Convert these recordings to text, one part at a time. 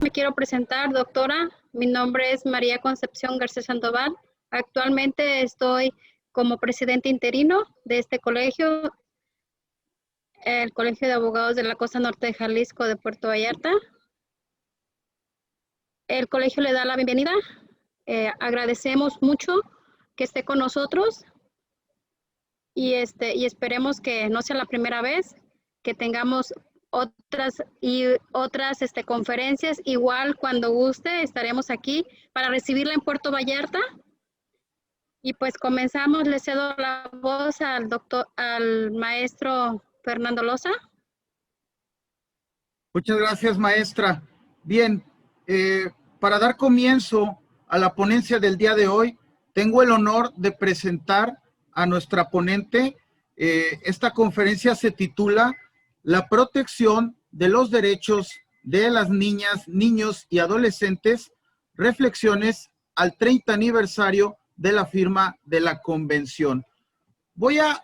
Me quiero presentar, doctora. Mi nombre es María Concepción García Sandoval. Actualmente estoy como presidente interino de este colegio, el Colegio de Abogados de la Costa Norte de Jalisco de Puerto Vallarta. El colegio le da la bienvenida. Agradecemos mucho que esté con nosotros y esperemos que no sea la primera vez que tengamos otras conferencias. Igual cuando guste estaremos aquí para recibirla en Puerto Vallarta. Y pues comenzamos. Le cedo la voz al maestro Fernando Loza. Muchas gracias, maestra. Bien, para dar comienzo a la ponencia del día de hoy, tengo el honor de presentar a nuestra ponente. Esta conferencia se titula La protección de los derechos de las niñas, niños y adolescentes, reflexiones al 30 aniversario de la firma de la Convención. Voy a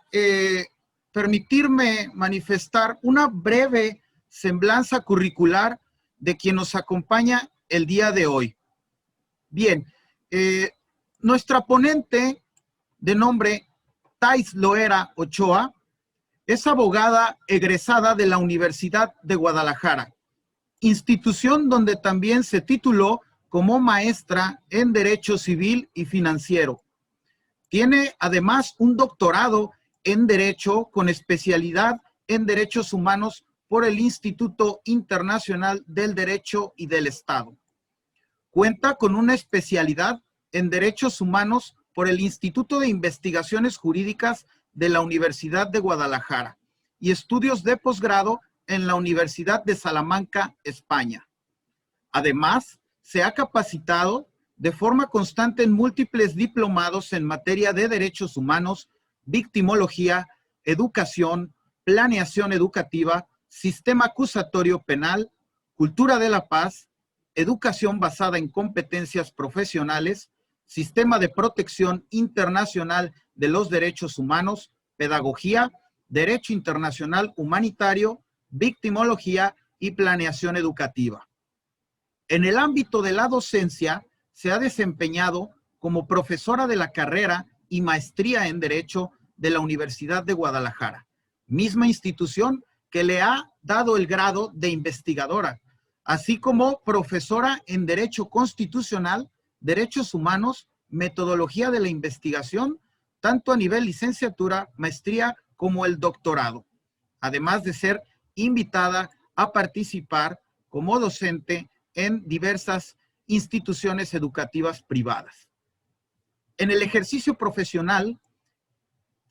permitirme manifestar una breve semblanza curricular de quien nos acompaña el día de hoy. Bien, nuestra ponente de nombre Thais Loera Ochoa es abogada egresada de la Universidad de Guadalajara, institución donde también se tituló como maestra en Derecho Civil y Financiero. Tiene además un doctorado en Derecho con especialidad en Derechos Humanos por el Instituto Internacional del Derecho y del Estado. Cuenta con una especialidad en Derechos Humanos por el Instituto de Investigaciones Jurídicas de la Universidad de Guadalajara y estudios de posgrado en la Universidad de Salamanca, España. Además, se ha capacitado de forma constante en múltiples diplomados en materia de derechos humanos, victimología, educación, planeación educativa, sistema acusatorio penal, cultura de la paz, educación basada en competencias profesionales, sistema de protección internacional de los derechos humanos, pedagogía, derecho internacional humanitario, victimología y planeación educativa. En el ámbito de la docencia, se ha desempeñado como profesora de la carrera y maestría en Derecho de la Universidad de Guadalajara, misma institución que le ha dado el grado de investigadora, así como profesora en Derecho Constitucional, Derechos Humanos, Metodología de la Investigación, tanto a nivel licenciatura, maestría como el doctorado, además de ser invitada a participar como docente en diversas instituciones educativas privadas. En el ejercicio profesional,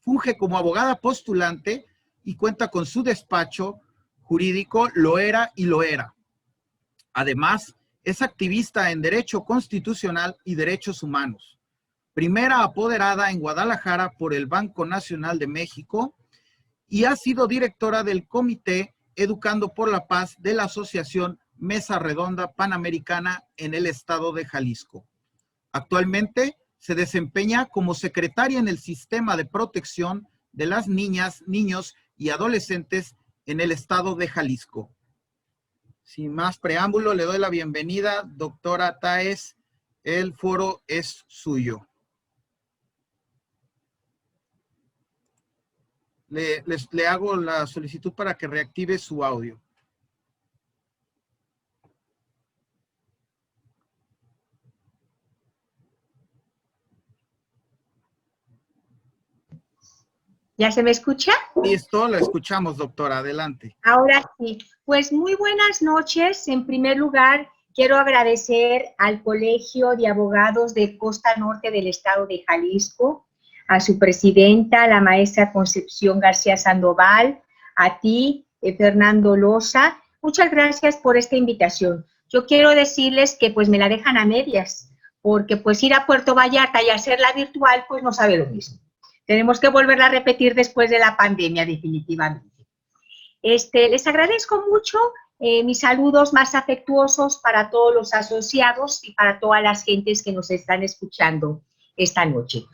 funge como abogada postulante y cuenta con su despacho jurídico Loera y Loera. Además, es activista en Derecho Constitucional y Derechos Humanos. Primera apoderada en Guadalajara por el Banco Nacional de México y ha sido directora del Comité Educando por la Paz de la Asociación Mesa Redonda Panamericana en el estado de Jalisco. Actualmente se desempeña como secretaria en el Sistema de Protección de las Niñas, Niños y Adolescentes en el estado de Jalisco. Sin más preámbulo, le doy la bienvenida, doctora Thais. El foro es suyo. Le hago la solicitud para que reactive su audio. ¿Ya se me escucha? Listo, la escuchamos, doctora. Adelante. Ahora sí. Pues muy buenas noches. En primer lugar, quiero agradecer al Colegio de Abogados de Costa Norte del Estado de Jalisco, a su presidenta, la maestra Concepción García Sandoval, a ti, Fernando Loza. Muchas gracias por esta invitación. Yo quiero decirles que pues me la dejan a medias, porque pues ir a Puerto Vallarta y hacerla virtual pues no sabe lo mismo. Tenemos que volverla a repetir después de la pandemia, definitivamente. Les agradezco mucho mis saludos más afectuosos para todos los asociados y para todas las gentes que nos están escuchando esta noche.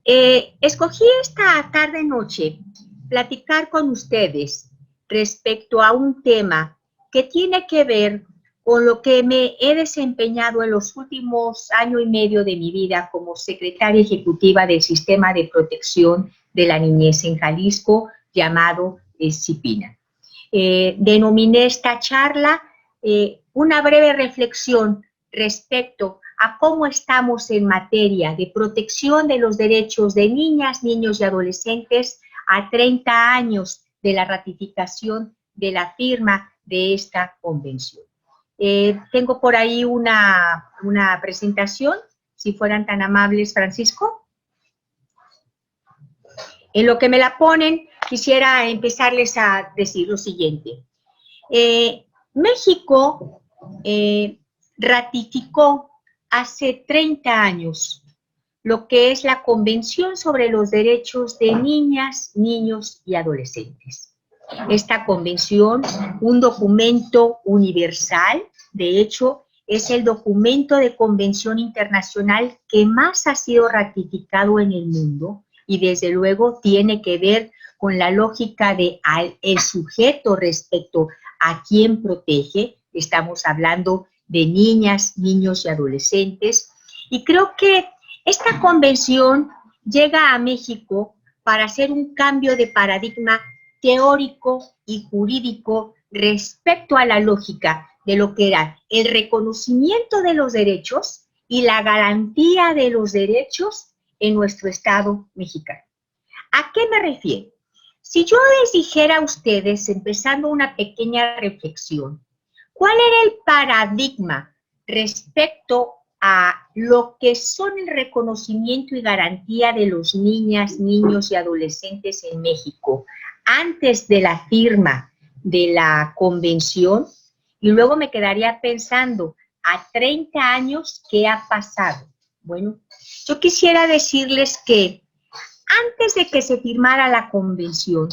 Escogí esta tarde-noche platicar con ustedes respecto a un tema que tiene que ver con lo que me he desempeñado en los últimos año y medio de mi vida como secretaria ejecutiva del Sistema de Protección de la Niñez en Jalisco, llamado CIPINA. Denominé esta charla una breve reflexión respecto a cómo estamos en materia de protección de los derechos de niñas, niños y adolescentes a 30 años de la ratificación de la firma de esta convención. Tengo por ahí una presentación, si fueran tan amables, Francisco. En lo que me la ponen, quisiera empezarles a decir lo siguiente. México ratificó hace 30 años lo que es la Convención sobre los Derechos de Niñas, Niños y Adolescentes. Esta convención, un documento universal, de hecho, es el documento de convención internacional que más ha sido ratificado en el mundo y desde luego tiene que ver con la lógica de el sujeto respecto a quien protege. Estamos hablando de niñas, niños y adolescentes. Y creo que esta convención llega a México para hacer un cambio de paradigma teórico y jurídico respecto a la lógica de lo que era el reconocimiento de los derechos y la garantía de los derechos en nuestro Estado mexicano. ¿A qué me refiero? Si yo les dijera a ustedes, empezando una pequeña reflexión, ¿cuál era el paradigma respecto a lo que son el reconocimiento y garantía de los niñas, niños y adolescentes en México antes de la firma de la convención? Y luego me quedaría pensando, a 30 años, ¿qué ha pasado? Bueno, yo quisiera decirles que antes de que se firmara la convención,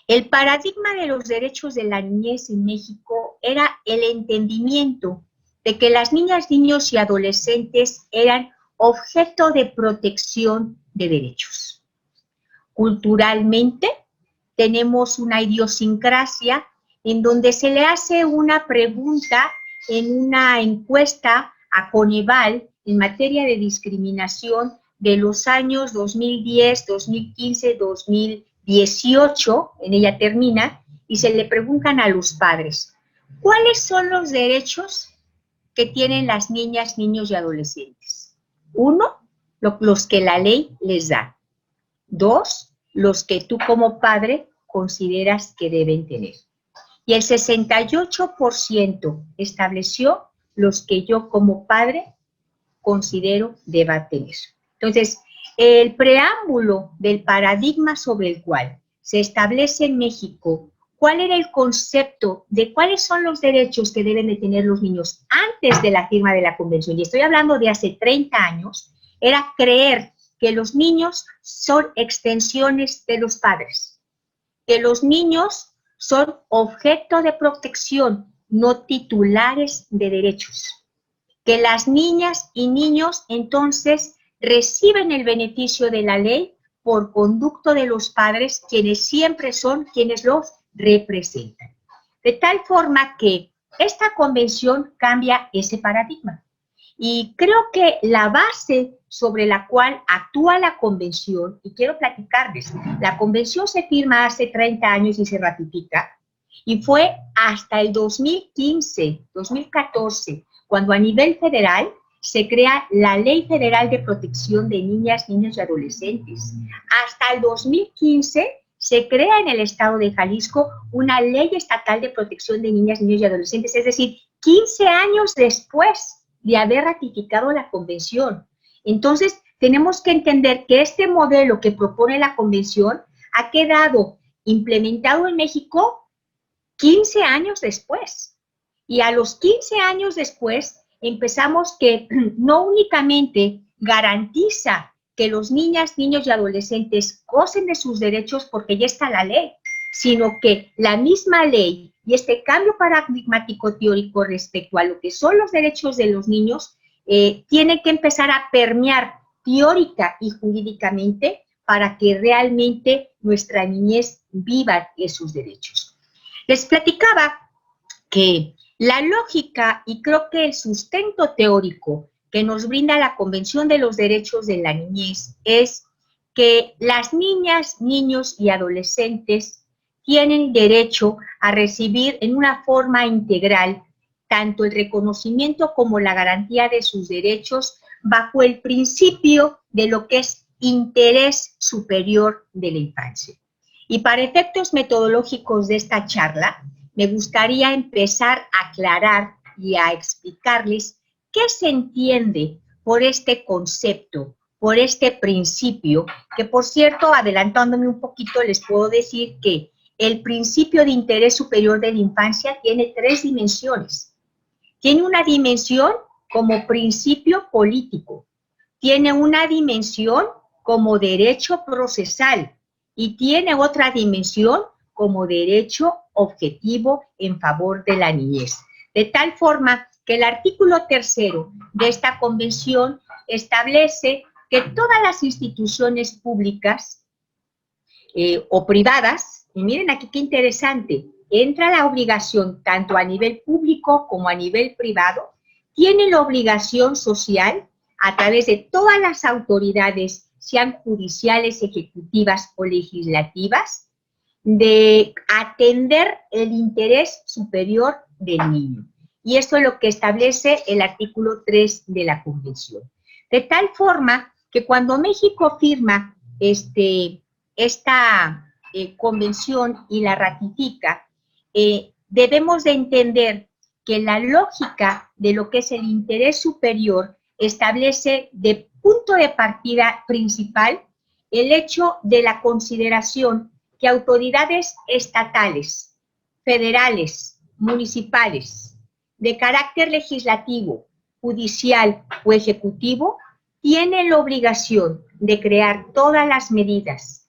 el paradigma de los derechos de la niñez en México era el entendimiento de que las niñas, niños y adolescentes eran objeto de protección de derechos. Culturalmente, tenemos una idiosincrasia en donde se le hace una pregunta en una encuesta a Coneval en materia de discriminación de los años 2010, 2015, 2018, en ella termina, y se le preguntan a los padres, ¿cuáles son los derechos que tienen las niñas, niños y adolescentes? 1, los que la ley les da. 2, los que tú como padre consideras que deben tener. Y el 68% estableció los que yo como padre considero deba tener. Entonces, el preámbulo del paradigma sobre el cual se establece en México cuál era el concepto de cuáles son los derechos que deben de tener los niños antes de la firma de la convención, y estoy hablando de hace 30 años, era creer que los niños son extensiones de los padres, que los niños son objeto de protección, no titulares de derechos, que las niñas y niños entonces reciben el beneficio de la ley por conducto de los padres, quienes siempre son quienes los representan. De tal forma que esta convención cambia ese paradigma. Y creo que la base sobre la cual actúa la convención, y quiero platicarles, la convención se firma hace 30 años y se ratifica, y fue hasta el 2015, 2014, cuando a nivel federal se crea la Ley Federal de Protección de Niñas, Niños y Adolescentes. Hasta el 2015 se crea en el estado de Jalisco una Ley Estatal de Protección de Niñas, Niños y Adolescentes, es decir, 15 años después de haber ratificado la convención. Entonces, tenemos que entender que este modelo que propone la convención ha quedado implementado en México 15 años después. Y a los 15 años después empezamos que no únicamente garantiza que los niñas, niños y adolescentes gocen de sus derechos porque ya está la ley, sino que la misma ley y este cambio paradigmático teórico respecto a lo que son los derechos de los niños tiene que empezar a permear teórica y jurídicamente para que realmente nuestra niñez viva esos derechos. Les platicaba que la lógica y creo que el sustento teórico que nos brinda la Convención de los Derechos de la Niñez es que las niñas, niños y adolescentes tienen derecho a recibir en una forma integral tanto el reconocimiento como la garantía de sus derechos bajo el principio de lo que es interés superior de la infancia. Y para efectos metodológicos de esta charla, me gustaría empezar a aclarar y a explicarles qué se entiende por este concepto, por este principio, que por cierto, adelantándome un poquito, les puedo decir que el principio de interés superior de la infancia tiene 3 dimensiones. Tiene una dimensión como principio político, tiene una dimensión como derecho procesal y tiene otra dimensión como derecho objetivo en favor de la niñez. De tal forma que el artículo 3º de esta convención establece que todas las instituciones públicas o privadas, y miren aquí qué interesante, entra la obligación tanto a nivel público como a nivel privado, tienen la obligación social a través de todas las autoridades, sean judiciales, ejecutivas o legislativas, de atender el interés superior del niño. Y esto es lo que establece el artículo 3 de la Convención. De tal forma que cuando México firma esta convención y la ratifica, debemos de entender que la lógica de lo que es el interés superior establece de punto de partida principal el hecho de la consideración que autoridades estatales, federales, municipales, de carácter legislativo, judicial o ejecutivo, tienen la obligación de crear todas las medidas,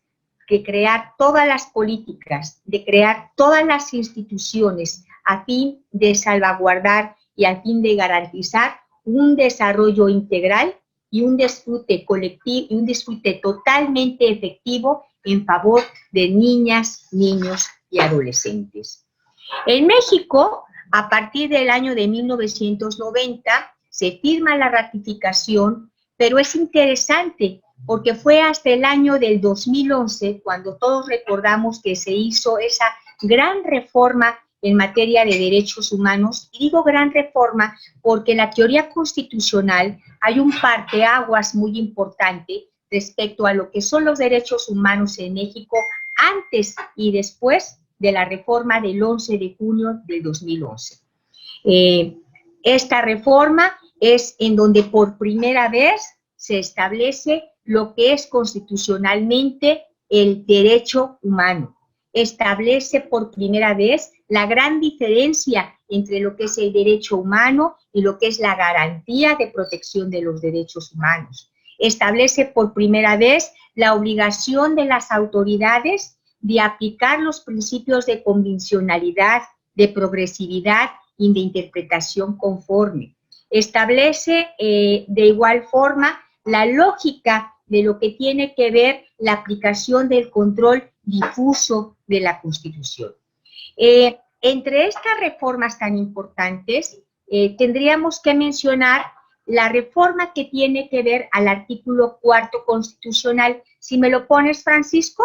de crear todas las políticas, de crear todas las instituciones a fin de salvaguardar y a fin de garantizar un desarrollo integral y un disfrute colectivo y un disfrute totalmente efectivo en favor de niñas, niños y adolescentes. En México, a partir del año de 1990, se firma la ratificación, pero es interesante porque fue hasta el año del 2011 cuando todos recordamos que se hizo esa gran reforma en materia de derechos humanos. Y digo gran reforma porque en la teoría constitucional hay un parteaguas muy importante respecto a lo que son los derechos humanos en México antes y después de la reforma del 11 de junio del 2011. Esta reforma es en donde por primera vez se establece lo que es constitucionalmente el derecho humano. Establece por primera vez la gran diferencia entre lo que es el derecho humano y lo que es la garantía de protección de los derechos humanos. Establece por primera vez la obligación de las autoridades de aplicar los principios de convencionalidad, de progresividad y de interpretación conforme. Establece de igual forma la lógica de lo que tiene que ver la aplicación del control difuso de la Constitución. Entre estas reformas tan importantes, tendríamos que mencionar la reforma que tiene que ver al artículo 4 constitucional. Si me lo pones, Francisco.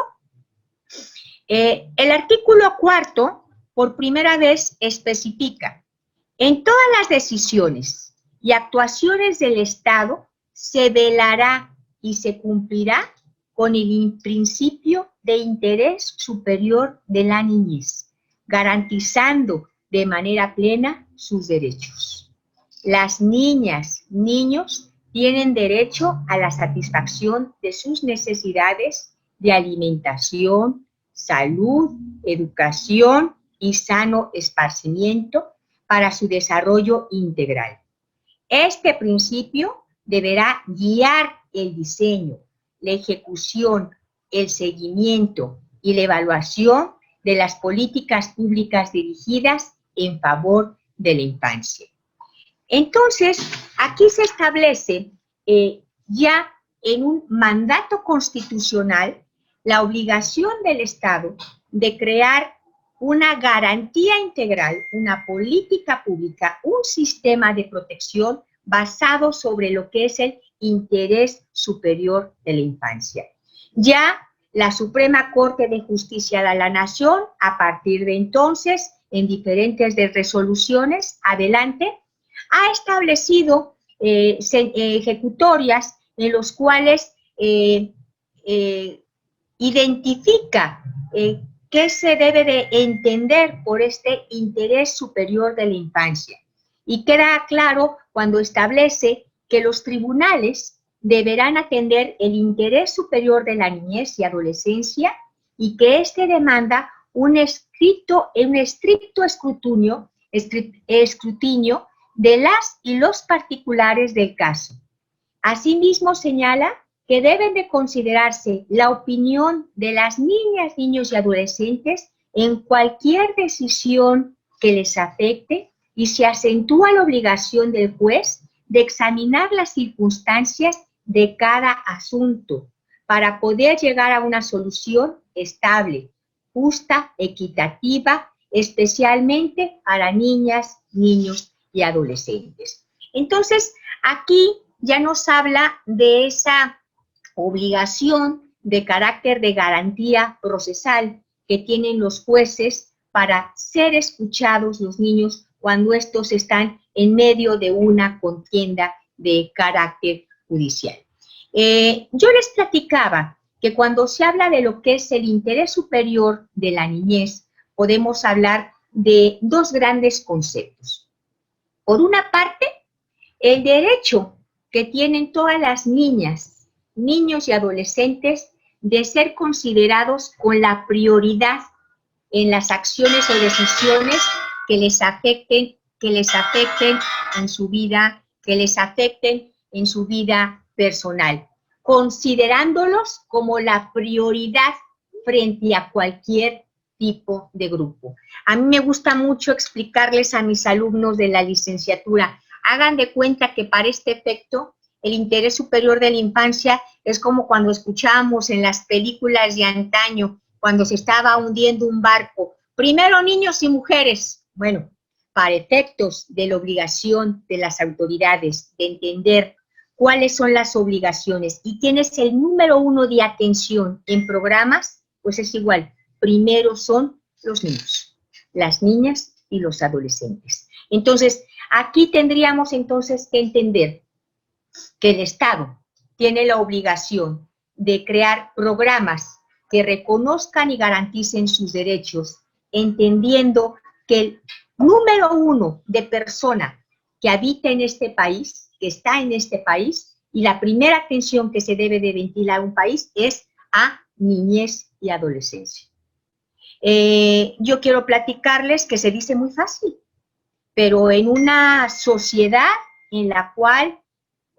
El artículo 4, por primera vez, especifica: en todas las decisiones y actuaciones del Estado se velará y se cumplirá con el principio de interés superior de la niñez, garantizando de manera plena sus derechos. Las niñas, niños tienen derecho a la satisfacción de sus necesidades de alimentación, salud, educación y sano esparcimiento para su desarrollo integral. Este principio deberá guiar el diseño, la ejecución, el seguimiento y la evaluación de las políticas públicas dirigidas en favor de la infancia. Entonces, aquí se establece ya en un mandato constitucional la obligación del Estado de crear una garantía integral, una política pública, un sistema de protección basado sobre lo que es el interés superior de la infancia. Ya la Suprema Corte de Justicia de la Nación, a partir de entonces, en diferentes resoluciones, adelante, ha establecido ejecutorias en los cuales identifica qué se debe de entender por este interés superior de la infancia. Y queda claro cuando establece que los tribunales deberán atender el interés superior de la niñez y adolescencia y que éste demanda un estricto escrutinio de las y los particulares del caso. Asimismo, señala que deben de considerarse la opinión de las niñas, niños y adolescentes en cualquier decisión que les afecte y se acentúa la obligación del juez de examinar las circunstancias de cada asunto para poder llegar a una solución estable, justa, equitativa, especialmente a las niñas, niños y adolescentes. Entonces, aquí ya nos habla de esa obligación de carácter de garantía procesal que tienen los jueces para ser escuchados los niños cuando estos están en medio de una contienda de carácter judicial. Yo les platicaba que cuando se habla de lo que es el interés superior de la niñez, podemos hablar de dos grandes conceptos. Por una parte, el derecho que tienen todas las niñas, niños y adolescentes de ser considerados con la prioridad en las acciones o decisiones que les afecten en su vida, personal, considerándolos como la prioridad frente a cualquier tipo de grupo. A mí me gusta mucho explicarles a mis alumnos de la licenciatura, hagan de cuenta que para este efecto, el interés superior de la infancia es como cuando escuchábamos en las películas de antaño, cuando se estaba hundiendo un barco. Primero niños y mujeres. Bueno, para efectos de la obligación de las autoridades de entender cuáles son las obligaciones y quién es el número uno de atención en programas, pues es igual. Primero son los niños, las niñas y los adolescentes. Entonces, aquí tendríamos entonces que entender que el Estado tiene la obligación de crear programas que reconozcan y garanticen sus derechos, entendiendo que el número uno de persona que habita en este país, que está en este país, y la primera atención que se debe de ventilar un país es a niñez y adolescencia. Yo quiero platicarles que se dice muy fácil, pero en una sociedad en la cual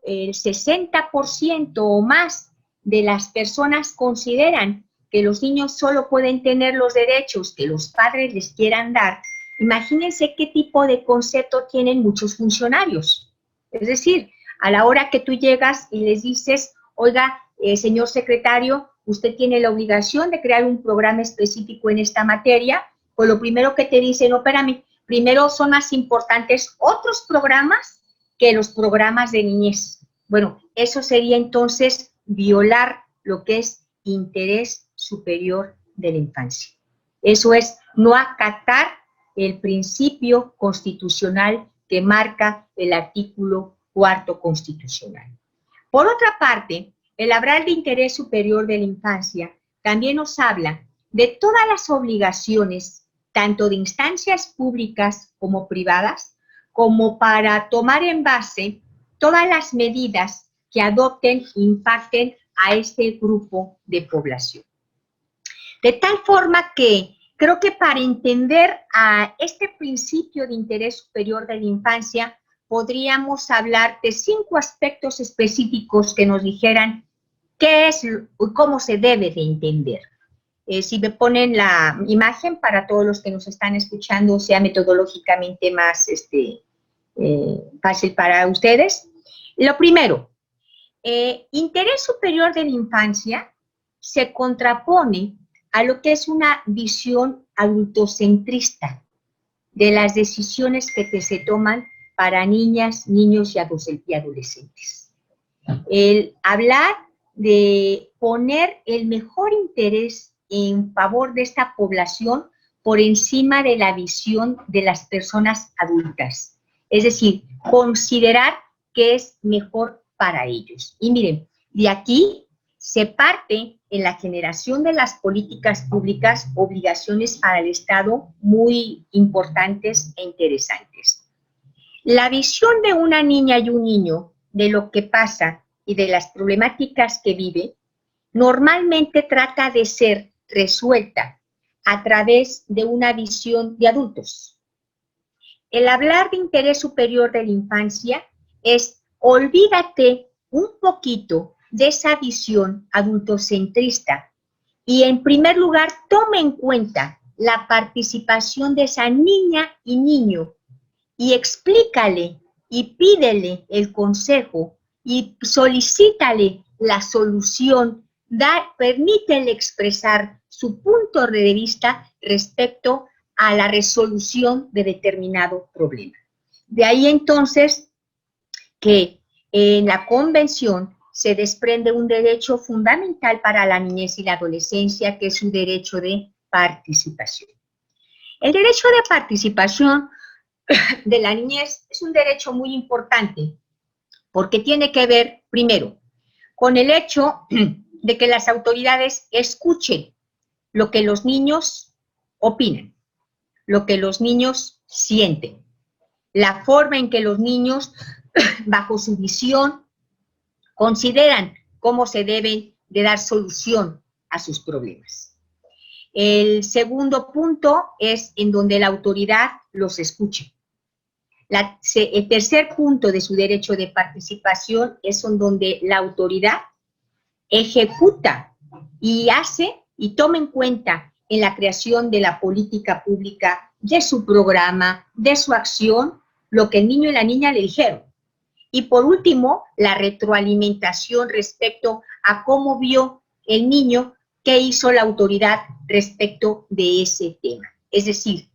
el 60% o más de las personas consideran que los niños solo pueden tener los derechos que los padres les quieran dar, imagínense qué tipo de concepto tienen muchos funcionarios. Es decir, a la hora que tú llegas y les dices, oiga, señor secretario, usted tiene la obligación de crear un programa específico en esta materia, pues lo primero que te dicen, no, espérame, primero son más importantes otros programas que los programas de niñez. Bueno, eso sería entonces violar lo que es interés superior de la infancia. Eso es no acatar el principio constitucional que marca el artículo 4º constitucional. Por otra parte, el hablar de interés superior de la infancia también nos habla de todas las obligaciones, tanto de instancias públicas como privadas, como para tomar en base todas las medidas que adopten, impacten a este grupo de población. De tal forma que creo que para entender a este principio de interés superior de la infancia, podríamos hablar de 5 aspectos específicos que nos dijeran qué es y cómo se debe de entender. Si me ponen la imagen para todos los que nos están escuchando, sea metodológicamente más fácil para ustedes. Lo primero, interés superior de la infancia se contrapone a lo que es una visión adultocentrista de las decisiones que se toman para niñas, niños y adolescentes. El hablar de poner el mejor interés en favor de esta población por encima de la visión de las personas adultas. Es decir, considerar que es mejor para ellos. Y miren, de aquí se parte en la generación de las políticas públicas obligaciones para el Estado muy importantes e interesantes. La visión de una niña y un niño de lo que pasa y de las problemáticas que vive normalmente trata de ser resuelta a través de una visión de adultos. El hablar de interés superior de la infancia es olvídate un poquito de esa visión adultocentrista y en primer lugar toma en cuenta la participación de esa niña y niño y explícale y pídele el consejo y solicítale la solución, permítele expresar su punto de vista respecto a la resolución de determinado problema. De ahí entonces que en la convención se desprende un derecho fundamental para la niñez y la adolescencia, que es su derecho de participación. El derecho de participación de la niñez es un derecho muy importante porque tiene que ver, primero, con el hecho de que las autoridades escuchen lo que los niños opinan, lo que los niños sienten, la forma en que los niños, bajo su visión, consideran cómo se deben de dar solución a sus problemas. El segundo punto es en donde la autoridad los escuche. El tercer punto de su derecho de participación es en donde la autoridad ejecuta y hace y toma en cuenta en la creación de la política pública, de su programa, de su acción, lo que el niño y la niña le dijeron. Y por último, la retroalimentación respecto a cómo vio el niño, qué hizo la autoridad respecto de ese tema. Es decir,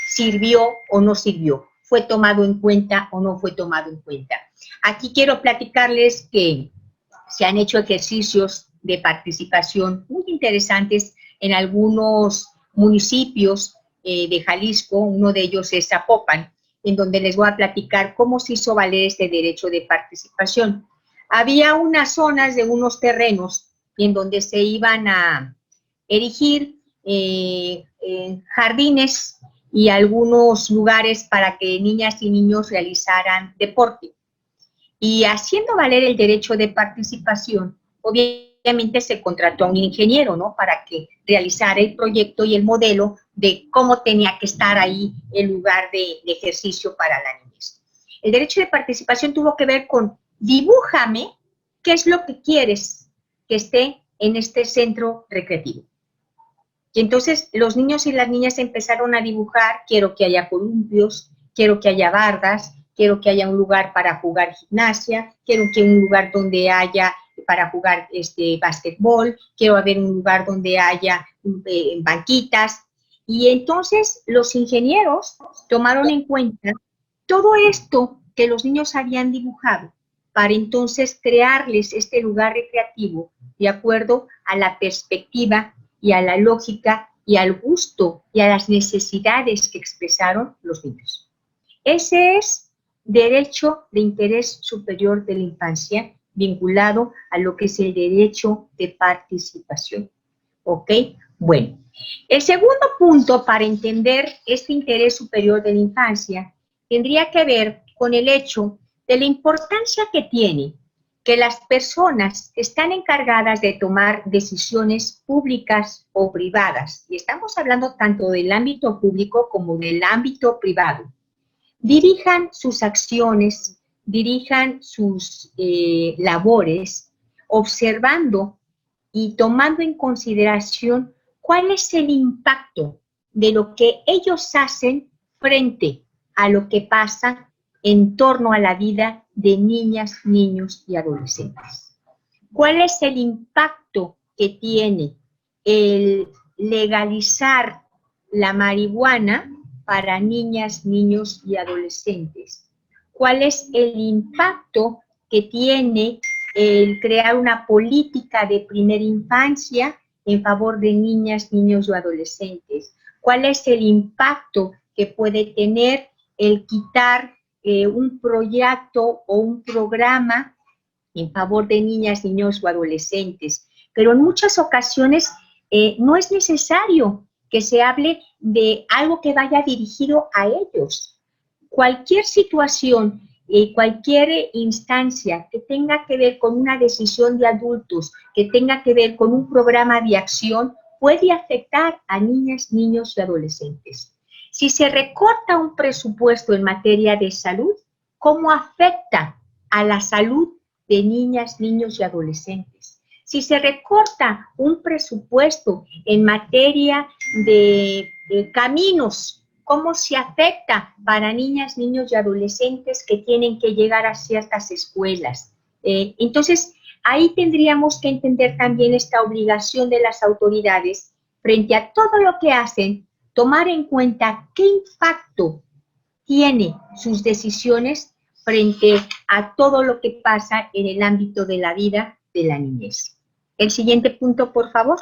¿sirvió o no sirvió? ¿Fue tomado en cuenta o no fue tomado en cuenta? Aquí quiero platicarles que se han hecho ejercicios de participación muy interesantes en algunos municipios de Jalisco, uno de ellos es Zapopan, en donde les voy a platicar cómo se hizo valer este derecho de participación. Había unas zonas de unos terrenos en donde se iban a erigir jardines y algunos lugares para que niñas y niños realizaran deporte. Y haciendo valer el derecho de participación, obviamente se contrató a un ingeniero, ¿no?, para que realizara el proyecto y el modelo de cómo tenía que estar ahí el lugar de ejercicio para la niñez. El derecho de participación tuvo que ver con dibújame qué es lo que quieres que esté en este centro recreativo. Y entonces los niños y las niñas empezaron a dibujar, quiero que haya columpios, quiero que haya bardas, quiero que haya un lugar para jugar gimnasia, quiero que un lugar donde haya para jugar básquetbol, quiero haber un lugar donde haya banquitas. Y entonces los ingenieros tomaron en cuenta todo esto que los niños habían dibujado para entonces crearles este lugar recreativo de acuerdo a la perspectiva y a la lógica y al gusto y a las necesidades que expresaron los niños. Ese es derecho de interés superior de la infancia vinculado a lo que es el derecho de participación. ¿Ok? Bueno, el segundo punto para entender este interés superior de la infancia tendría que ver con el hecho de la importancia que tiene que las personas que están encargadas de tomar decisiones públicas o privadas, y estamos hablando tanto del ámbito público como del ámbito privado, dirijan sus acciones, dirijan sus labores, observando y tomando en consideración cuál es el impacto de lo que ellos hacen frente a lo que pasa en torno a la vida de niñas, niños y adolescentes. ¿Cuál es el impacto que tiene el legalizar la marihuana para niñas, niños y adolescentes? ¿Cuál es el impacto que tiene el crear una política de primera infancia en favor de niñas, niños o adolescentes? ¿Cuál es el impacto que puede tener el quitar un proyecto o un programa en favor de niñas, niños o adolescentes? Pero en muchas ocasiones no es necesario que se hable de algo que vaya dirigido a ellos. Cualquier situación, cualquier instancia que tenga que ver con una decisión de adultos, que tenga que ver con un programa de acción, puede afectar a niñas, niños y adolescentes. Si se recorta un presupuesto en materia de salud, ¿cómo afecta a la salud de niñas, niños y adolescentes? Si se recorta un presupuesto en materia de caminos, ¿cómo se afecta para niñas, niños y adolescentes que tienen que llegar a ciertas escuelas? Entonces, ahí tendríamos que entender también esta obligación de las autoridades frente a todo lo que hacen, tomar en cuenta qué impacto tiene sus decisiones frente a todo lo que pasa en el ámbito de la vida de la niñez. El siguiente punto, por favor.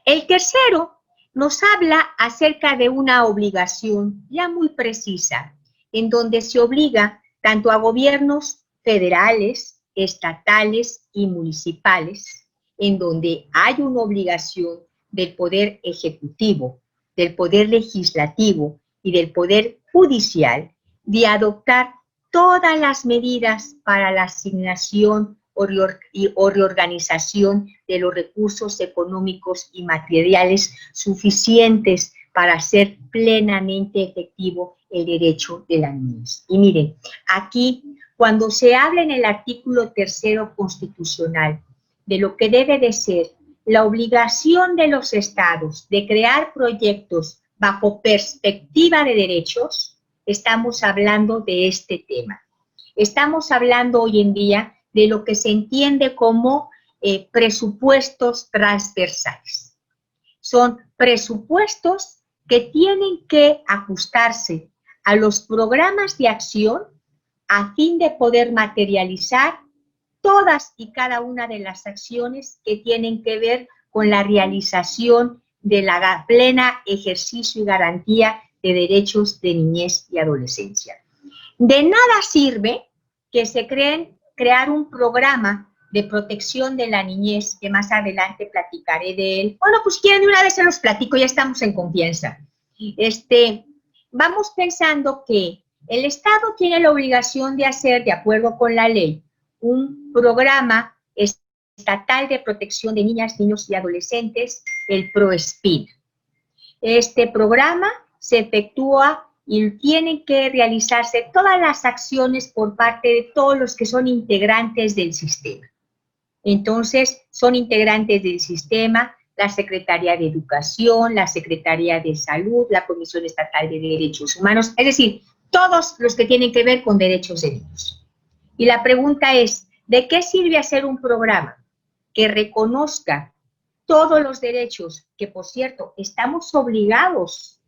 El tercero nos habla acerca de una obligación ya muy precisa, en donde se obliga tanto a gobiernos federales, estatales y municipales, en donde hay una obligación del Poder Ejecutivo, del Poder Legislativo y del Poder Judicial de adoptar todas las medidas para la asignación o reorganización de los recursos económicos y materiales suficientes para hacer plenamente efectivo el derecho de la niñez. Y miren, aquí cuando se habla en el artículo 3º constitucional de lo que debe de ser la obligación de los estados de crear proyectos bajo perspectiva de derechos, estamos hablando de este tema. Estamos hablando hoy en día de lo que se entiende como presupuestos transversales. Son presupuestos que tienen que ajustarse a los programas de acción a fin de poder materializar todas y cada una de las acciones que tienen que ver con la realización de la plena ejercicio y garantía de derechos de niñez y adolescencia. De nada sirve que se crear un programa de protección de la niñez, que más adelante platicaré de él. Bueno, pues quieren de una vez se los platico, ya estamos en confianza. Vamos pensando que el Estado tiene la obligación de hacer, de acuerdo con la ley, un programa estatal de protección de niñas, niños y adolescentes, el PROESPIN. Este programa se efectúa y tienen que realizarse todas las acciones por parte de todos los que son integrantes del sistema. Entonces, son integrantes del sistema la Secretaría de Educación, la Secretaría de Salud, la Comisión Estatal de Derechos Humanos, es decir, todos los que tienen que ver con derechos de niños. Y la pregunta es, ¿de qué sirve hacer un programa que reconozca todos los derechos que, por cierto, estamos obligados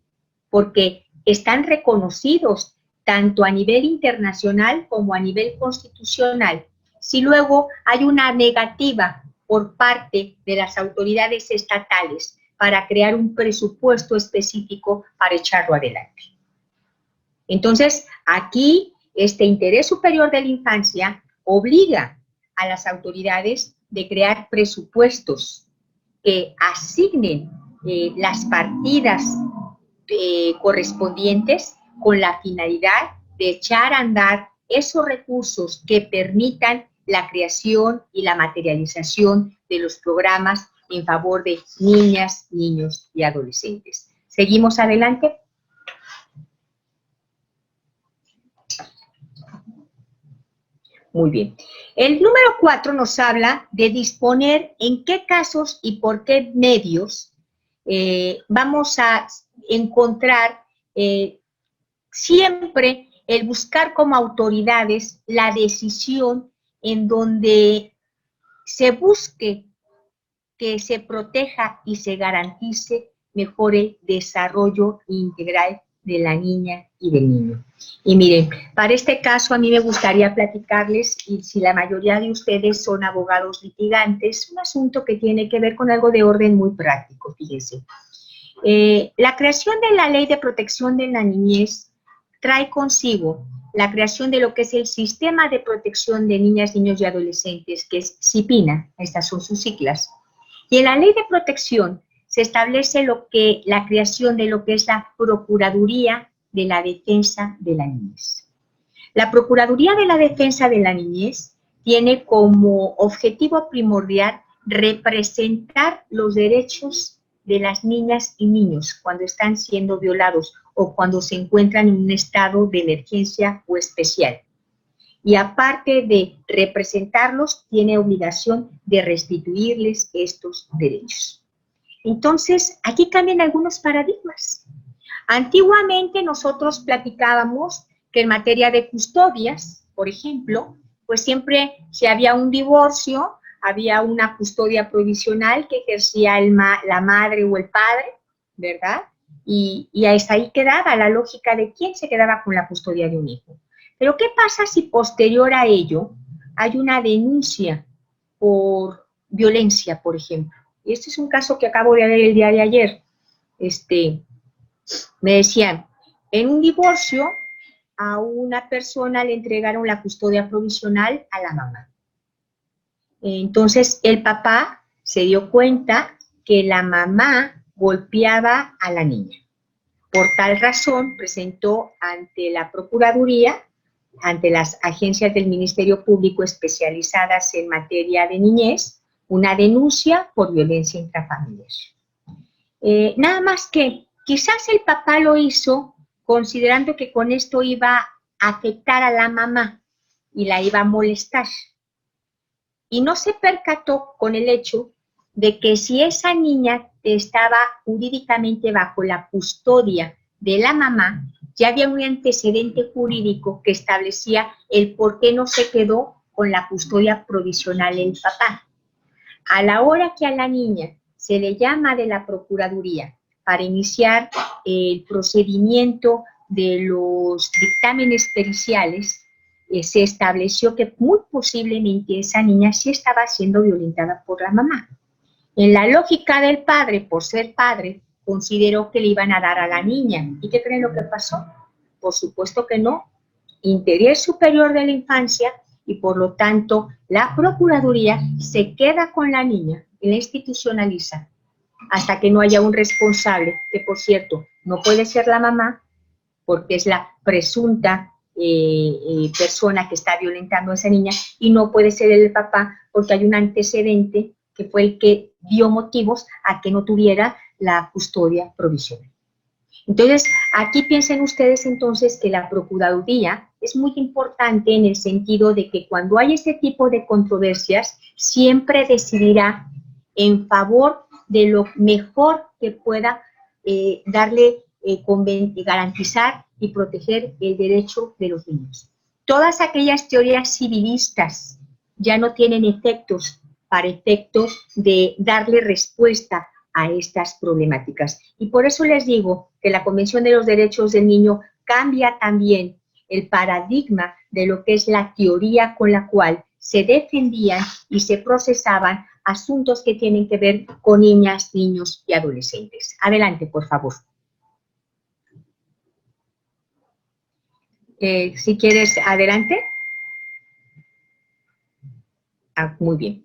porque están reconocidos tanto a nivel internacional como a nivel constitucional, si luego hay una negativa por parte de las autoridades estatales para crear un presupuesto específico para echarlo adelante? Entonces, aquí este interés superior de la infancia obliga a las autoridades de crear presupuestos que asignen las partidas correspondientes con la finalidad de echar a andar esos recursos que permitan la creación y la materialización de los programas en favor de niñas, niños y adolescentes. ¿Seguimos adelante? Muy bien. El número 4 nos habla de disponer en qué casos y por qué medios vamos a encontrar siempre el buscar como autoridades la decisión en donde se busque que se proteja y se garantice mejor el desarrollo integral de la niña y del niño. Y miren, para este caso a mí me gustaría platicarles, y si la mayoría de ustedes son abogados litigantes, un asunto que tiene que ver con algo de orden muy práctico, fíjense. La creación de la Ley de Protección de la Niñez trae consigo la creación de lo que es el Sistema de Protección de Niñas, Niños y Adolescentes, que es SIPINA, estas son sus siglas. Y en la Ley de Protección se establece la creación de lo que es la Procuraduría de la Defensa de la Niñez. La Procuraduría de la Defensa de la Niñez tiene como objetivo primordial representar los derechos de las niñas y niños cuando están siendo violados o cuando se encuentran en un estado de emergencia o especial. Y aparte de representarlos, tiene obligación de restituirles estos derechos. Entonces, aquí cambian algunos paradigmas. Antiguamente nosotros platicábamos que en materia de custodias, por ejemplo, pues siempre si había un divorcio, había una custodia provisional que ejercía la madre o el padre, ¿verdad? Y hasta ahí quedaba la lógica de quién se quedaba con la custodia de un hijo. Pero ¿qué pasa si posterior a ello hay una denuncia por violencia, por ejemplo? Y este es un caso que acabo de ver el día de ayer. Me decían, en un divorcio a una persona le entregaron la custodia provisional a la mamá. Entonces el papá se dio cuenta que la mamá golpeaba a la niña. Por tal razón presentó ante la Procuraduría, ante las agencias del Ministerio Público especializadas en materia de niñez, una denuncia por violencia intrafamiliar. Nada más que quizás el papá lo hizo considerando que con esto iba a afectar a la mamá y la iba a molestar. Y no se percató con el hecho de que si esa niña estaba jurídicamente bajo la custodia de la mamá, ya había un antecedente jurídico que establecía el por qué no se quedó con la custodia provisional el papá. A la hora que a la niña se le llama de la Procuraduría para iniciar el procedimiento de los dictámenes periciales, se estableció que muy posiblemente esa niña sí estaba siendo violentada por la mamá. En la lógica del padre, por ser padre, consideró que le iban a dar a la niña. ¿Y qué creen lo que pasó? Por supuesto que no. Interés superior de la infancia y por lo tanto la Procuraduría se queda con la niña y la institucionaliza hasta que no haya un responsable, que por cierto no puede ser la mamá porque es la presunta persona que está violentando a esa niña, y no puede ser el papá porque hay un antecedente que fue el que dio motivos a que no tuviera la custodia provisional. Entonces, aquí piensen ustedes entonces que la Procuraduría es muy importante en el sentido de que cuando hay este tipo de controversias, siempre decidirá en favor de lo mejor que pueda garantizar y proteger el derecho de los niños. Todas aquellas teorías civilistas ya no tienen efectos para efectos de darle respuesta a estas problemáticas. Y por eso les digo que la Convención de los Derechos del Niño cambia también el paradigma de lo que es la teoría con la cual se defendían y se procesaban asuntos que tienen que ver con niñas, niños y adolescentes. Adelante, por favor. Si quieres, adelante. Muy bien.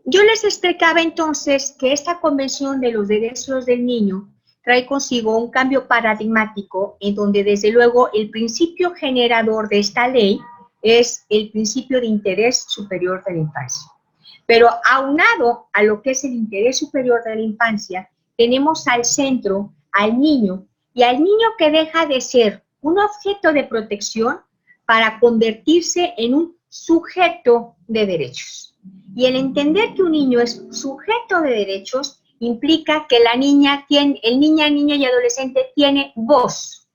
Yo les explicaba entonces que esta Convención de los Derechos del Niño trae consigo un cambio paradigmático en donde desde luego el principio generador de esta ley es el principio de interés superior de la infancia. Pero aunado a lo que es el interés superior de la infancia, tenemos al centro al niño, y al niño que deja de ser un objeto de protección para convertirse en un sujeto de derechos. Y el entender que un niño es sujeto de derechos implica que el niño y adolescente tiene voz,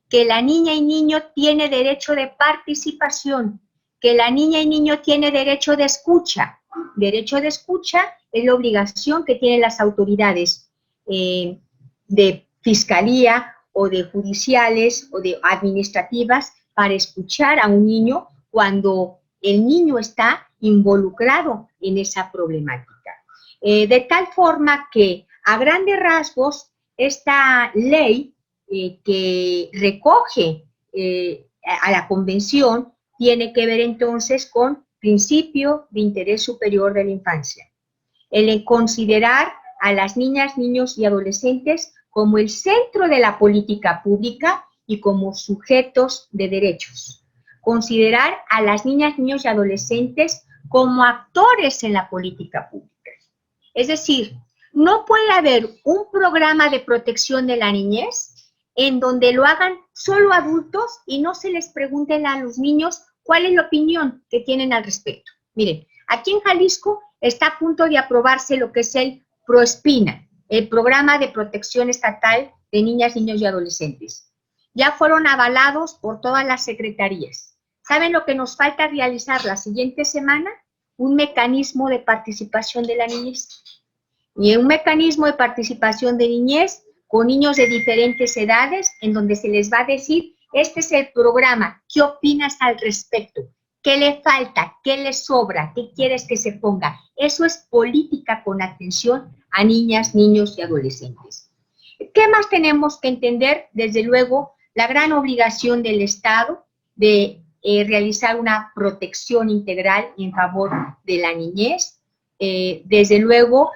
que la niña y niño tiene derecho de participación, que la niña y niño tiene derecho de escucha, derecho de escucha es la obligación que tienen las autoridades de fiscalía o de judiciales o de administrativas para escuchar a un niño cuando el niño está involucrado en esa problemática. De tal forma que, a grandes rasgos, esta ley que recoge a la Convención tiene que ver entonces con principio de interés superior de la infancia. El considerar a las niñas, niños y adolescentes como el centro de la política pública y como sujetos de derechos. Considerar a las niñas, niños y adolescentes como actores en la política pública. Es decir, no puede haber un programa de protección de la niñez en donde lo hagan solo adultos y no se les pregunten a los niños cuál es la opinión que tienen al respecto. Miren, aquí en Jalisco está a punto de aprobarse lo que es el PROESPINA, el Programa de Protección Estatal de Niñas, Niños y Adolescentes. Ya fueron avalados por todas las secretarías. ¿Saben lo que nos falta realizar la siguiente semana? Un mecanismo de participación de la niñez. Y un mecanismo de participación de niñez con niños de diferentes edades, en donde se les va a decir, este es el programa, ¿qué opinas al respecto? ¿Qué le falta? ¿Qué le sobra? ¿Qué quieres que se ponga? Eso es política con atención a niñas, niños y adolescentes. ¿Qué más tenemos que entender? Desde luego, la gran obligación del Estado de realizar una protección integral en favor de la niñez. Desde luego,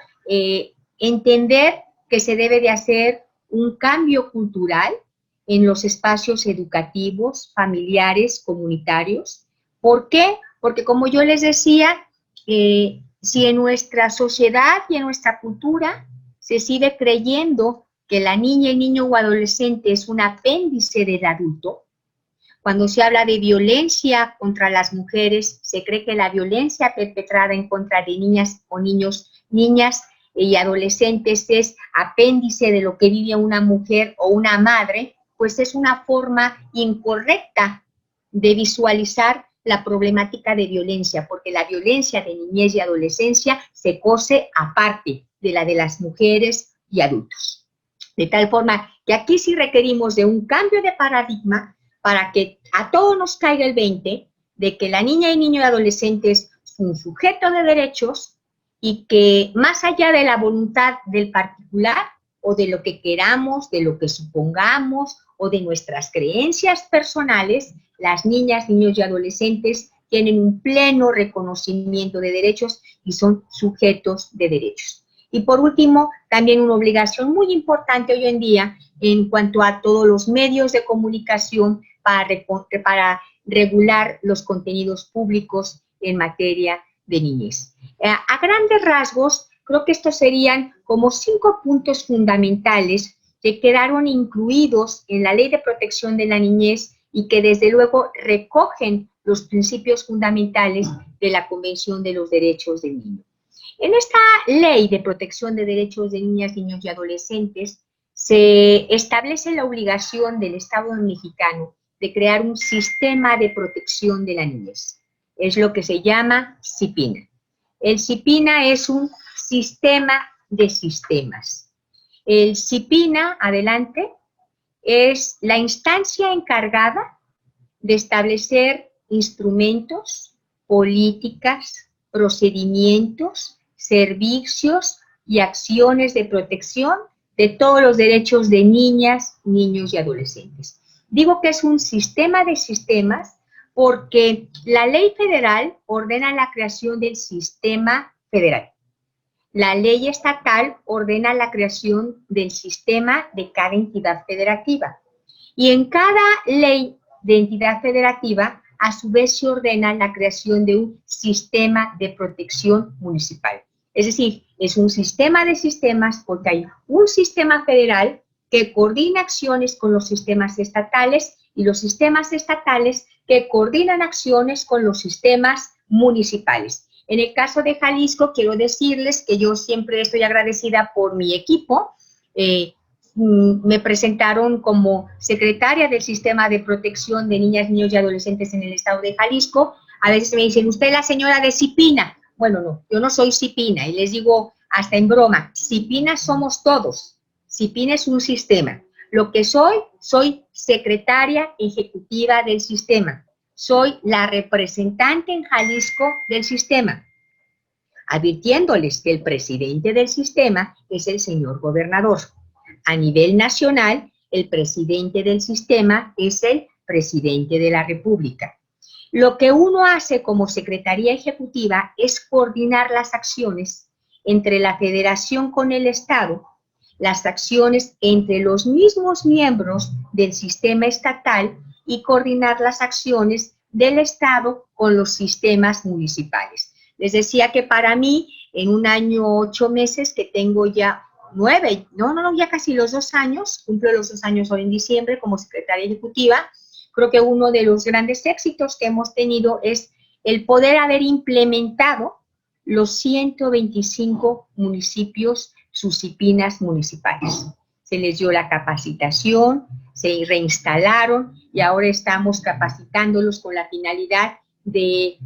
entender que se debe de hacer un cambio cultural en los espacios educativos, familiares, comunitarios. ¿Por qué? Porque como yo les decía, si en nuestra sociedad y en nuestra cultura se sigue creyendo que la niña, el niño o adolescente es un apéndice del adulto, cuando se habla de violencia contra las mujeres, se cree que la violencia perpetrada en contra de niñas o niños, niñas y adolescentes es apéndice de lo que vive una mujer o una madre, pues es una forma incorrecta de visualizar la problemática de violencia, porque la violencia de niñez y adolescencia se cose aparte de la de las mujeres y adultos. De tal forma que aquí sí requerimos de un cambio de paradigma para que a todos nos caiga el 20 de que la niña y niño y adolescente es un sujeto de derechos y que más allá de la voluntad del particular o de lo que queramos, de lo que supongamos o de nuestras creencias personales, las niñas, niños y adolescentes tienen un pleno reconocimiento de derechos y son sujetos de derechos. Y por último, también una obligación muy importante hoy en día en cuanto a todos los medios de comunicación para regular los contenidos públicos en materia de niñez. A grandes rasgos, creo que estos serían como 5 puntos fundamentales que quedaron incluidos en la Ley de Protección de la Niñez y que desde luego recogen los principios fundamentales de la Convención de los Derechos del Niño. En esta Ley de Protección de Derechos de Niñas, Niños y Adolescentes se establece la obligación del Estado mexicano de crear un sistema de protección de la niñez. Es lo que se llama CIPINA. El CIPINA es un sistema de sistemas. El CIPINA, adelante, es la instancia encargada de establecer instrumentos, políticas, procedimientos, servicios y acciones de protección de todos los derechos de niñas, niños y adolescentes. Digo que es un sistema de sistemas porque la ley federal ordena la creación del sistema federal. La ley estatal ordena la creación del sistema de cada entidad federativa. Y en cada ley de entidad federativa, a su vez se ordena la creación de un sistema de protección municipal. Es decir, es un sistema de sistemas porque hay un sistema federal que coordina acciones con los sistemas estatales y los sistemas estatales que coordinan acciones con los sistemas municipales. En el caso de Jalisco, quiero decirles que yo siempre estoy agradecida por mi equipo. Me presentaron como secretaria del Sistema de Protección de Niñas, Niños y Adolescentes en el estado de Jalisco. A veces me dicen, usted es la señora de CIPINA. bueno, no, yo no soy CIPINA, y les digo hasta en broma, CIPINA somos todos, CIPINA es un sistema. Lo que soy secretaria ejecutiva del sistema, soy la representante en Jalisco del sistema, advirtiéndoles que el presidente del sistema es el señor gobernador. A nivel nacional, el presidente del sistema es el presidente de la República. Lo que uno hace como Secretaría Ejecutiva es coordinar las acciones entre la Federación con el Estado, las acciones entre los mismos miembros del sistema estatal y coordinar las acciones del Estado con los sistemas municipales. Les decía que para mí, en un año, 8 meses, que tengo ya 9, ya casi los 2 años, cumplo los 2 años hoy en diciembre como secretaria ejecutiva, creo que uno de los grandes éxitos que hemos tenido es el poder haber implementado los 125 municipios, sus CIPINAs municipales. Se les dio la capacitación, se reinstalaron y ahora estamos capacitándolos con la finalidad de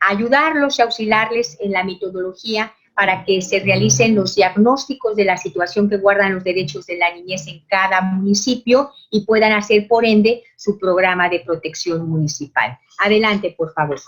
ayudarlos y auxiliarles en la metodología para que se realicen los diagnósticos de la situación que guardan los derechos de la niñez en cada municipio y puedan hacer, por ende, su programa de protección municipal. Adelante, por favor.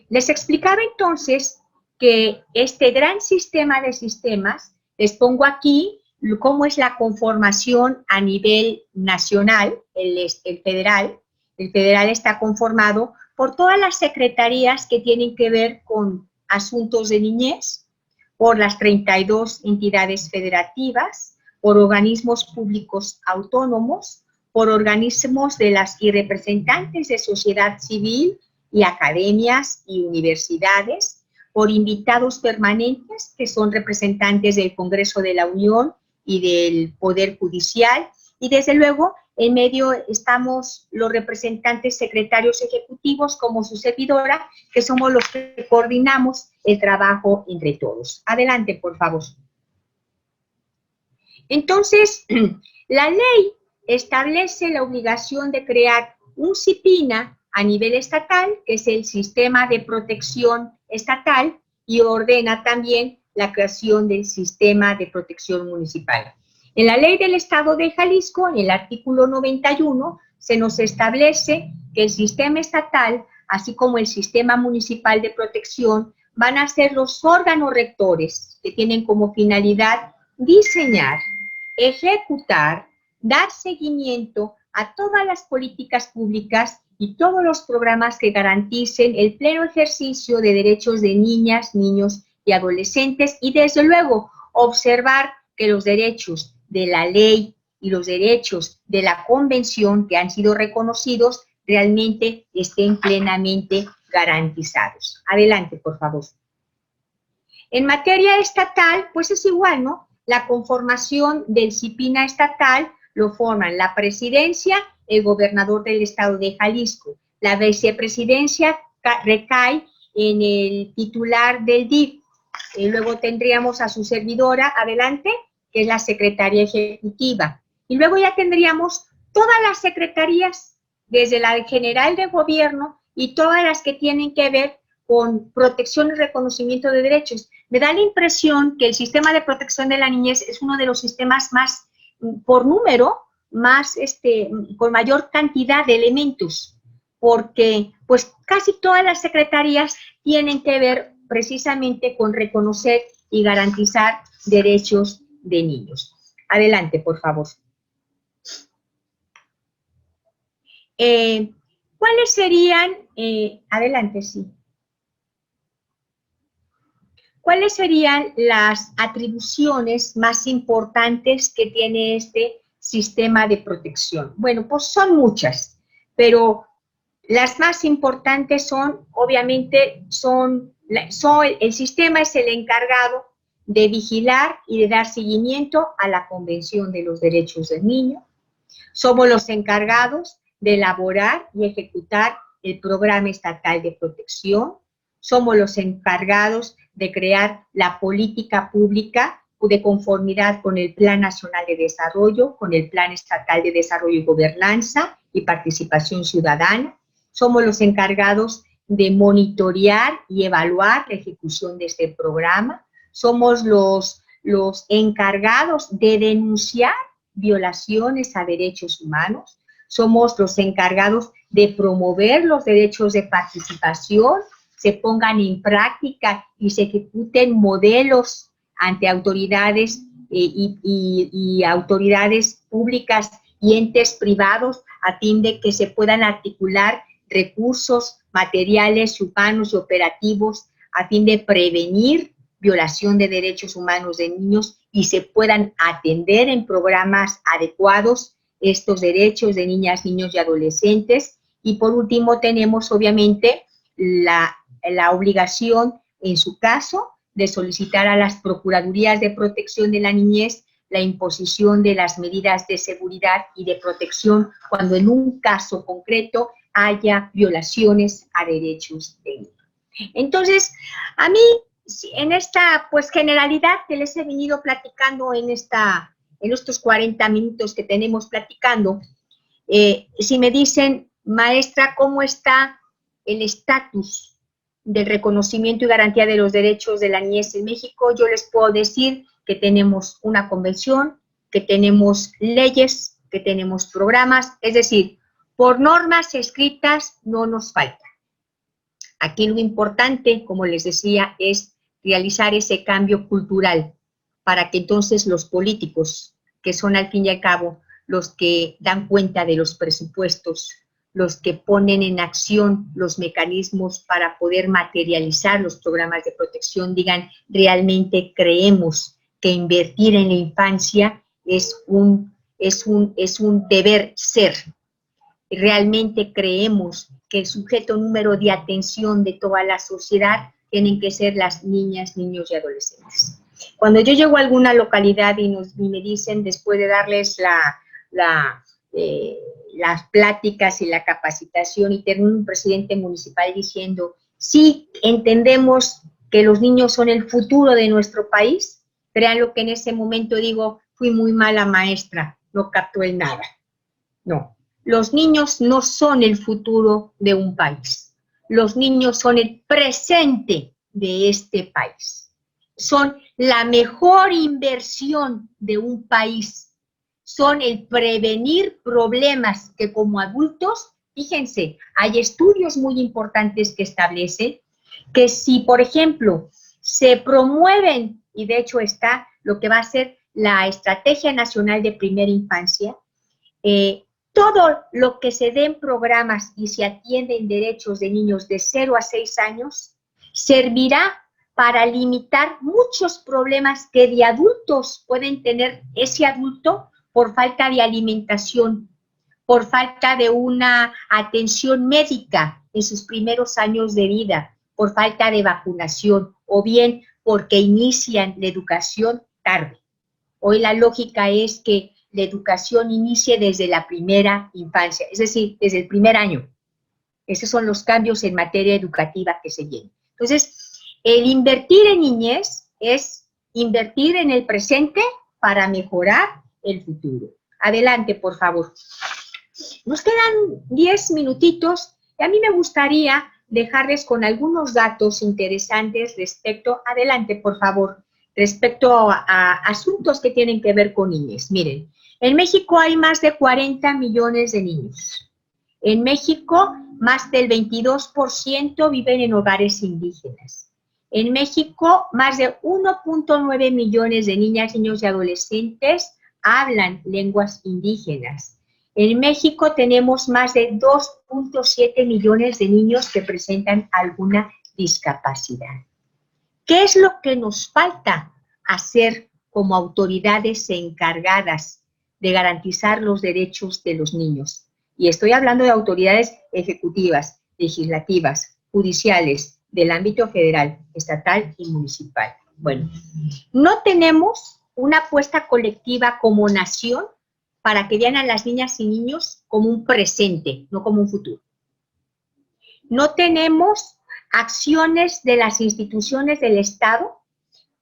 Les explicaba entonces que este gran sistema de sistemas, les pongo aquí cómo es la conformación a nivel nacional, el federal. El federal está conformado por todas las secretarías que tienen que ver con asuntos de niñez, por las 32 entidades federativas, por organismos públicos autónomos, por organismos de las y representantes de sociedad civil y academias y universidades, por invitados permanentes, que son representantes del Congreso de la Unión y del Poder Judicial, y desde luego en medio estamos los representantes secretarios ejecutivos como su servidora, que somos los que coordinamos el trabajo entre todos. Adelante, por favor. Entonces, la ley establece la obligación de crear un CIPINA a nivel estatal, que es el Sistema de Protección Estatal, y ordena también la creación del Sistema de Protección Municipal. En la Ley del Estado de Jalisco, en el artículo 91, se nos establece que el sistema estatal, así como el sistema municipal de protección, van a ser los órganos rectores que tienen como finalidad diseñar, ejecutar, dar seguimiento a todas las políticas públicas y todos los programas que garanticen el pleno ejercicio de derechos de niñas, niños y adolescentes, y desde luego observar que los derechos de la ley y los derechos de la convención que han sido reconocidos realmente estén plenamente garantizados. Adelante, por favor. En materia estatal, pues es igual, ¿no? La conformación del CIPINA estatal lo forman la presidencia, el gobernador del estado de Jalisco. La vicepresidencia recae en el titular del DIF. Luego tendríamos a su servidora, adelante, que es la secretaria ejecutiva. Y luego ya tendríamos todas las secretarías, desde la general de gobierno y todas las que tienen que ver con protección y reconocimiento de derechos. Me da la impresión que el sistema de protección de la niñez es uno de los sistemas más, por número, más, con mayor cantidad de elementos, porque pues casi todas las secretarías tienen que ver precisamente con reconocer y garantizar derechos de niños. Adelante, por favor. ¿Cuáles serían, adelante, sí. ¿Cuáles serían las atribuciones más importantes que tiene este sistema de protección? Bueno, pues son muchas, pero las más importantes son, obviamente, el sistema es el encargado de vigilar y de dar seguimiento a la Convención de los Derechos del Niño. Somos los encargados de elaborar y ejecutar el Programa Estatal de Protección. Somos los encargados de crear la política pública de conformidad con el Plan Nacional de Desarrollo, con el Plan Estatal de Desarrollo y Gobernanza y Participación Ciudadana. Somos los encargados de monitorear y evaluar la ejecución de este programa. Somos los encargados de denunciar violaciones a derechos humanos. Somos los encargados de promover los derechos de participación, se pongan en práctica y se ejecuten modelos ante autoridades y autoridades públicas y entes privados a fin de que se puedan articular recursos materiales, humanos y operativos a fin de prevenir violación de derechos humanos de niños y se puedan atender en programas adecuados estos derechos de niñas, niños y adolescentes. Y por último tenemos obviamente la obligación, en su caso, de solicitar a las Procuradurías de Protección de la Niñez la imposición de las medidas de seguridad y de protección cuando en un caso concreto haya violaciones a derechos de niños. Entonces, a mí, en esta pues generalidad que les he venido platicando en estos 40 minutos que tenemos platicando, si me dicen, maestra, ¿cómo está el estatus del reconocimiento y garantía de los derechos de la niñez en México? Yo les puedo decir que tenemos una convención, que tenemos leyes, que tenemos programas, es decir, por normas escritas no nos falta. Aquí lo importante, como les decía, es realizar ese cambio cultural para que entonces los políticos, que son al fin y al cabo los que dan cuenta de los presupuestos, los que ponen en acción los mecanismos para poder materializar los programas de protección, digan, realmente creemos que invertir en la infancia es un deber ser. Realmente creemos que el sujeto número de atención de toda la sociedad tienen que ser las niñas, niños y adolescentes. Cuando yo llego a alguna localidad y me dicen, después de darles las pláticas y la capacitación, y termina un presidente municipal diciendo, sí, entendemos que los niños son el futuro de nuestro país, créanlo que en ese momento digo, fui muy mala maestra, no captó el nada. No, los niños no son el futuro de un país, los niños son el presente de este país, son la mejor inversión de un país, son el prevenir problemas que como adultos, fíjense, hay estudios muy importantes que establecen que si, por ejemplo, se promueven, y de hecho está lo que va a ser la Estrategia Nacional de Primera Infancia, todo lo que se den programas y se atienden derechos de niños de 0 a 6 años, servirá para limitar muchos problemas que de adultos pueden tener ese adulto por falta de alimentación, por falta de una atención médica en sus primeros años de vida, por falta de vacunación o bien porque inician la educación tarde. Hoy la lógica es que la educación inicie desde la primera infancia, es decir, desde el primer año. Esos son los cambios en materia educativa que se vienen. Entonces, el invertir en niñez es invertir en el presente para mejorar el futuro. Adelante, por favor. Nos quedan 10 minutitos y a mí me gustaría dejarles con algunos datos interesantes respecto, adelante, por favor, respecto a asuntos que tienen que ver con niñez. Miren, en México hay más de 40 millones de niños. En México, más del 22% viven en hogares indígenas. En México, más de 1.9 millones de niñas, niños y adolescentes hablan lenguas indígenas. En México tenemos más de 2.7 millones de niños que presentan alguna discapacidad. ¿Qué es lo que nos falta hacer como autoridades encargadas de garantizar los derechos de los niños? Y estoy hablando de autoridades ejecutivas, legislativas, judiciales, del ámbito federal, estatal y municipal. Bueno, no tenemos una apuesta colectiva como nación para que vean a las niñas y niños como un presente, no como un futuro. No tenemos acciones de las instituciones del Estado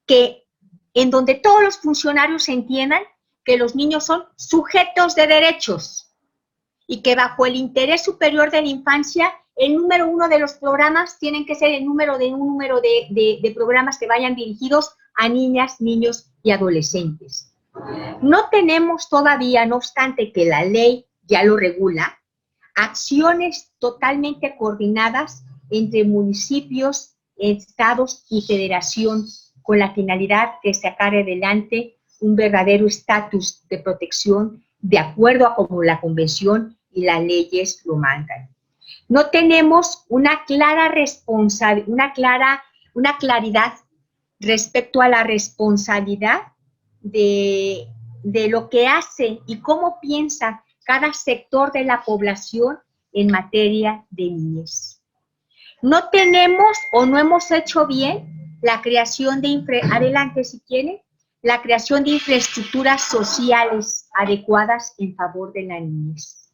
en donde todos los funcionarios entiendan que los niños son sujetos de derechos y que bajo el interés superior de la infancia el número 1 de los programas tienen que ser un número de programas que vayan dirigidos a niñas, niños y adolescentes. No tenemos todavía, no obstante que la ley ya lo regula, acciones totalmente coordinadas entre municipios, estados y federación con la finalidad de sacar adelante un verdadero estatus de protección de acuerdo a como la convención y las leyes lo mandan. No tenemos una claridad respecto a la responsabilidad de lo que hace y cómo piensa cada sector de la población en materia de niñez. No tenemos o no hemos hecho bien la creación de, adelante si quieren, la creación de infraestructuras sociales adecuadas en favor de la niñez.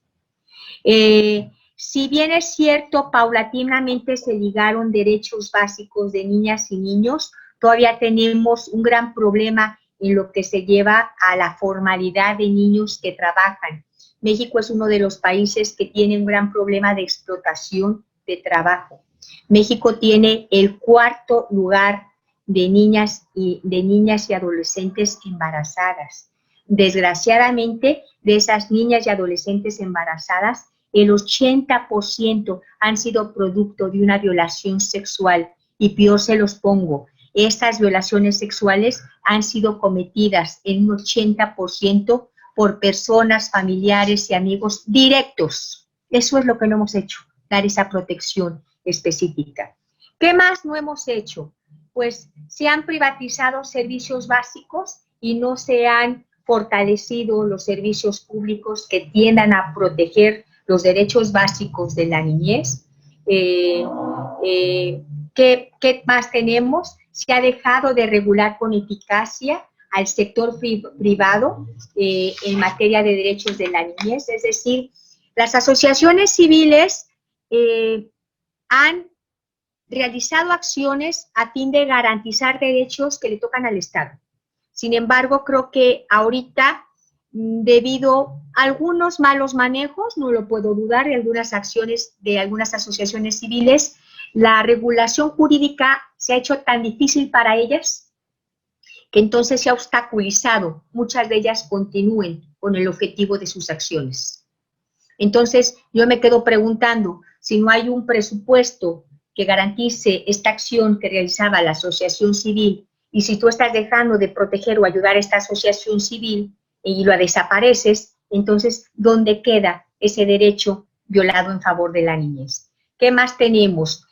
Si bien es cierto, paulatinamente se ligaron derechos básicos de niñas y niños, todavía tenemos un gran problema en lo que se lleva a la formalidad de niños que trabajan. México es uno de los países que tiene un gran problema de explotación de trabajo. México tiene el 4º lugar de niñas y adolescentes embarazadas. Desgraciadamente, de esas niñas y adolescentes embarazadas, el 80% han sido producto de una violación sexual. Y peor se los pongo, estas violaciones sexuales han sido cometidas en un 80% por personas, familiares y amigos directos. Eso es lo que no hemos hecho, dar esa protección específica. ¿Qué más no hemos hecho? Pues se han privatizado servicios básicos y no se han fortalecido los servicios públicos que tiendan a proteger los derechos básicos de la niñez. ¿Qué más tenemos? Se ha dejado de regular con eficacia al sector privado en materia de derechos de la niñez, es decir, las asociaciones civiles han realizado acciones a fin de garantizar derechos que le tocan al Estado. Sin embargo, creo que ahorita, debido a algunos malos manejos, no lo puedo dudar, de algunas acciones de algunas asociaciones civiles, la regulación jurídica se ha hecho tan difícil para ellas que entonces se ha obstaculizado. Muchas de ellas continúen con el objetivo de sus acciones. Entonces, yo me quedo preguntando, si no hay un presupuesto que garantice esta acción que realizaba la asociación civil, y si tú estás dejando de proteger o ayudar a esta asociación civil y lo desapareces, entonces, ¿dónde queda ese derecho violado en favor de la niñez? ¿Qué más tenemos?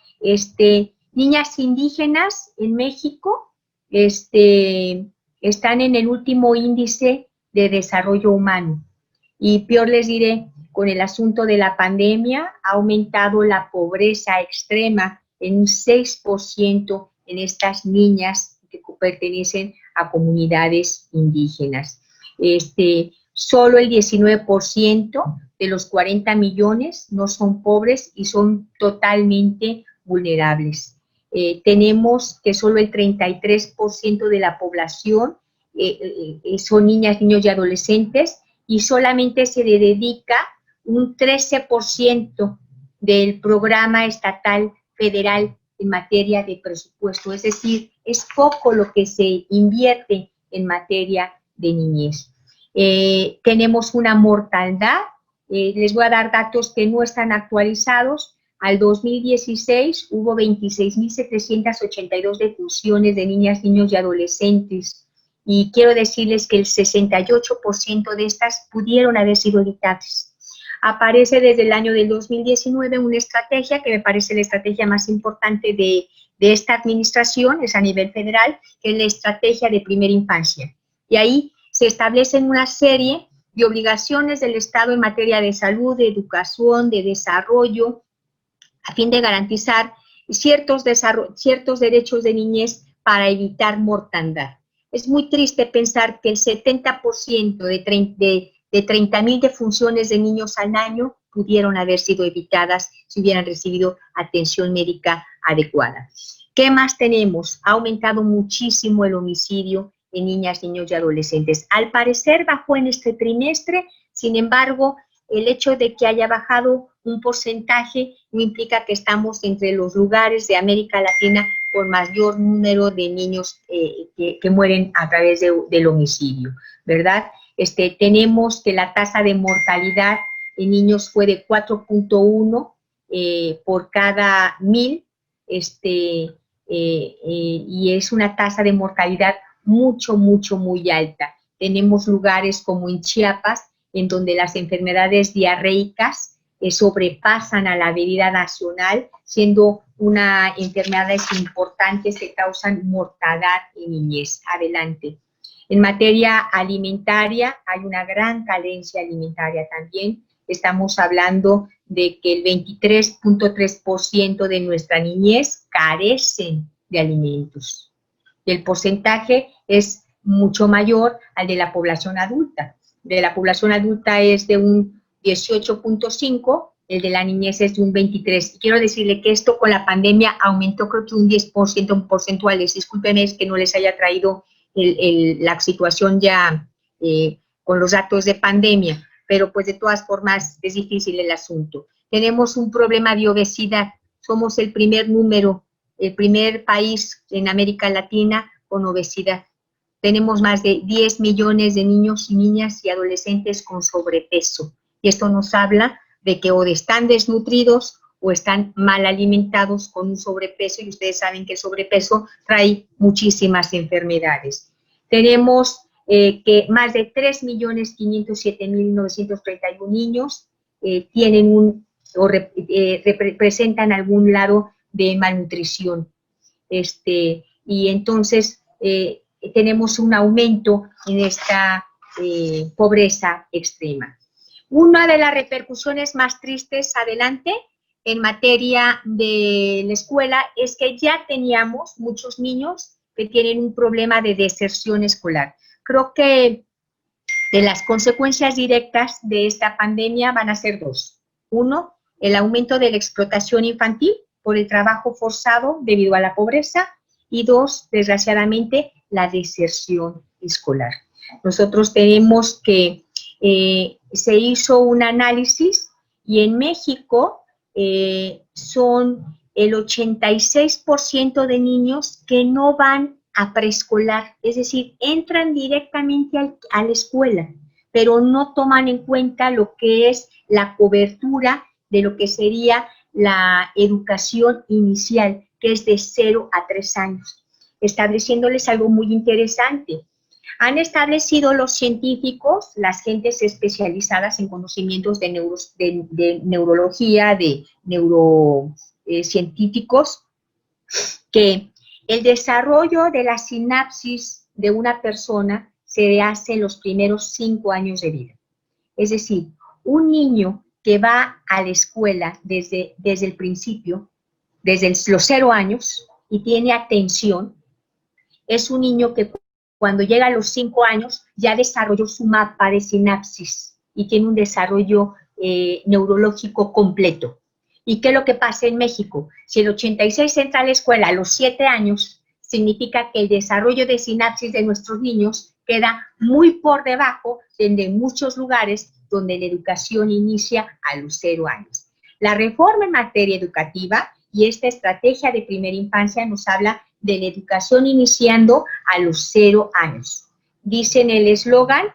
Niñas indígenas en México están en el último índice de desarrollo humano. Y peor les diré, con el asunto de la pandemia, ha aumentado la pobreza extrema en un 6% en estas niñas que pertenecen a comunidades indígenas. Solo el 19% de los 40 millones no son pobres y son totalmente vulnerables. Tenemos que solo el 33% de la población son niñas, niños y adolescentes, y solamente se le dedica un 13% del programa estatal federal en materia de presupuesto. Es decir, es poco lo que se invierte en materia de niñez. Tenemos una mortandad, les voy a dar datos que no están actualizados. Al 2016 hubo 26.782 defunciones de niñas, niños y adolescentes, y quiero decirles que el 68% de estas pudieron haber sido evitadas. Aparece desde el año del 2019 una estrategia que me parece la estrategia más importante de esta administración, es a nivel federal, que es la estrategia de primera infancia. Y ahí se establecen una serie de obligaciones del Estado en materia de salud, de educación, de desarrollo, a fin de garantizar ciertos derechos de niñez para evitar mortandad. Es muy triste pensar que el 70% de 30.000 defunciones de niños al año pudieron haber sido evitadas si hubieran recibido atención médica adecuada. ¿Qué más tenemos? Ha aumentado muchísimo el homicidio en niñas, niños y adolescentes. Al parecer bajó en este trimestre, sin embargo, el hecho de que haya bajado un porcentaje no implica que estamos entre los lugares de América Latina con mayor número de niños que mueren a través del homicidio, ¿verdad? Tenemos que la tasa de mortalidad en niños fue de 4.1 por cada 1000, y es una tasa de mortalidad muy alta. Tenemos lugares como en Chiapas, en donde las enfermedades diarreicas sobrepasan a la medida nacional, siendo una enfermedades importantes que causan mortandad en niñez. Adelante. En materia alimentaria, hay una gran carencia alimentaria también. Estamos hablando de que el 23.3% de nuestra niñez carecen de alimentos. El porcentaje es mucho mayor al de la población adulta. De la población adulta es de un 18.5%, el de la niñez es de un 23%. Y quiero decirle que esto con la pandemia aumentó creo que un 10% porcentuales. Discúlpenme, es que no les haya traído la situación ya con los datos de pandemia, pero pues de todas formas es difícil el asunto. Tenemos un problema de obesidad. Somos el primer país en América Latina con obesidad. Tenemos más de 10 millones de niños y niñas y adolescentes con sobrepeso. Y esto nos habla de que o están desnutridos o están mal alimentados con un sobrepeso, y ustedes saben que el sobrepeso trae muchísimas enfermedades. Tenemos que más de 3.507.931 niños tienen presentan algún lado de malnutrición. Y entonces tenemos un aumento en esta pobreza extrema. Una de las repercusiones más tristes, adelante, en materia de la escuela, es que ya teníamos muchos niños que tienen un problema de deserción escolar. Creo que de las consecuencias directas de esta pandemia van a ser dos. Uno, el aumento de la explotación infantil por el trabajo forzado debido a la pobreza, y dos, desgraciadamente, la deserción escolar. Nosotros tenemos que se hizo un análisis y en México son el 86% de niños que no van a preescolar, es decir, entran directamente a la escuela, pero no toman en cuenta lo que es la cobertura de lo que sería la educación inicial, que es de 0 a 3 años, estableciéndoles algo muy interesante. Han establecido los científicos, las gentes especializadas en conocimientos de neurología, de neurocientíficos, que el desarrollo de la sinapsis de una persona se hace en los primeros 5 años de vida. Es decir, un niño que va a la escuela desde el principio, desde los 0 años, y tiene atención, es un niño que cuando llega a los 5 años ya desarrolló su mapa de sinapsis y tiene un desarrollo neurológico completo. ¿Y qué es lo que pasa en México? Si el 86 entra a la escuela a los 7 años, significa que el desarrollo de sinapsis de nuestros niños queda muy por debajo de muchos lugares donde la educación inicia a los 0 años. La reforma en materia educativa y esta estrategia de primera infancia nos habla de la educación iniciando a los 0 años. Dicen el eslogan,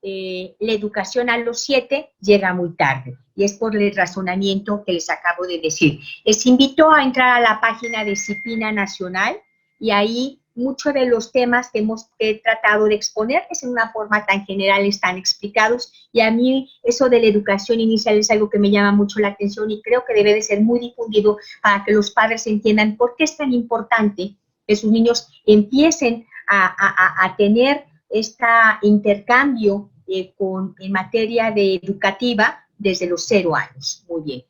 la educación a los 7 llega muy tarde, y es por el razonamiento que les acabo de decir. Les invito a entrar a la página de Disciplina Nacional, y ahí muchos de los temas que he tratado de exponer es en una forma tan general, están explicados, y a mí eso de la educación inicial es algo que me llama mucho la atención y creo que debe de ser muy difundido para que los padres entiendan por qué es tan importante que sus niños empiecen a tener este intercambio en materia de educativa desde los 0 años. Muy bien.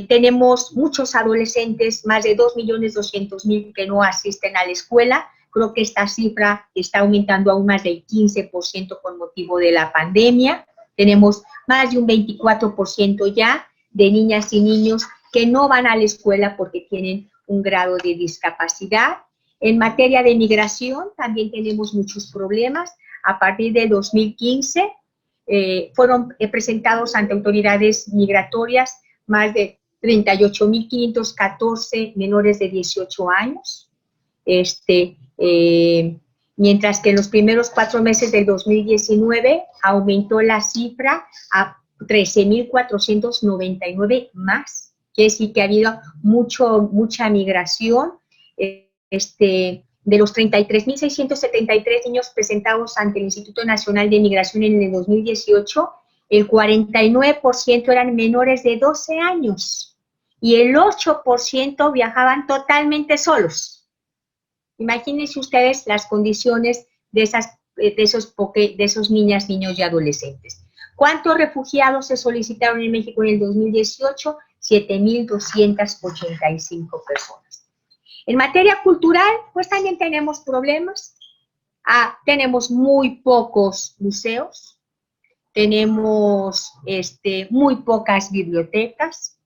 Tenemos muchos adolescentes, más de 2.200.000 que no asisten a la escuela. Creo que esta cifra está aumentando aún más del 15% con motivo de la pandemia. Tenemos más de un 24% ya de niñas y niños que no van a la escuela porque tienen un grado de discapacidad. En materia de migración también tenemos muchos problemas. A partir del 2015 fueron presentados ante autoridades migratorias más de 38.514 menores de 18 años. Mientras que en los primeros 4 meses del 2019 aumentó la cifra a 13.499 más. Quiere decir que ha habido mucha migración. De los 33.673 niños presentados ante el Instituto Nacional de Migración en el 2018, el 49% eran menores de 12 años y el 8% viajaban totalmente solos. Imagínense ustedes las condiciones de esos niñas, niños y adolescentes. ¿Cuántos refugiados se solicitaron en México en el 2018? 7.285 personas. En materia cultural, pues también tenemos problemas. Tenemos muy pocos museos, tenemos muy pocas bibliotecas,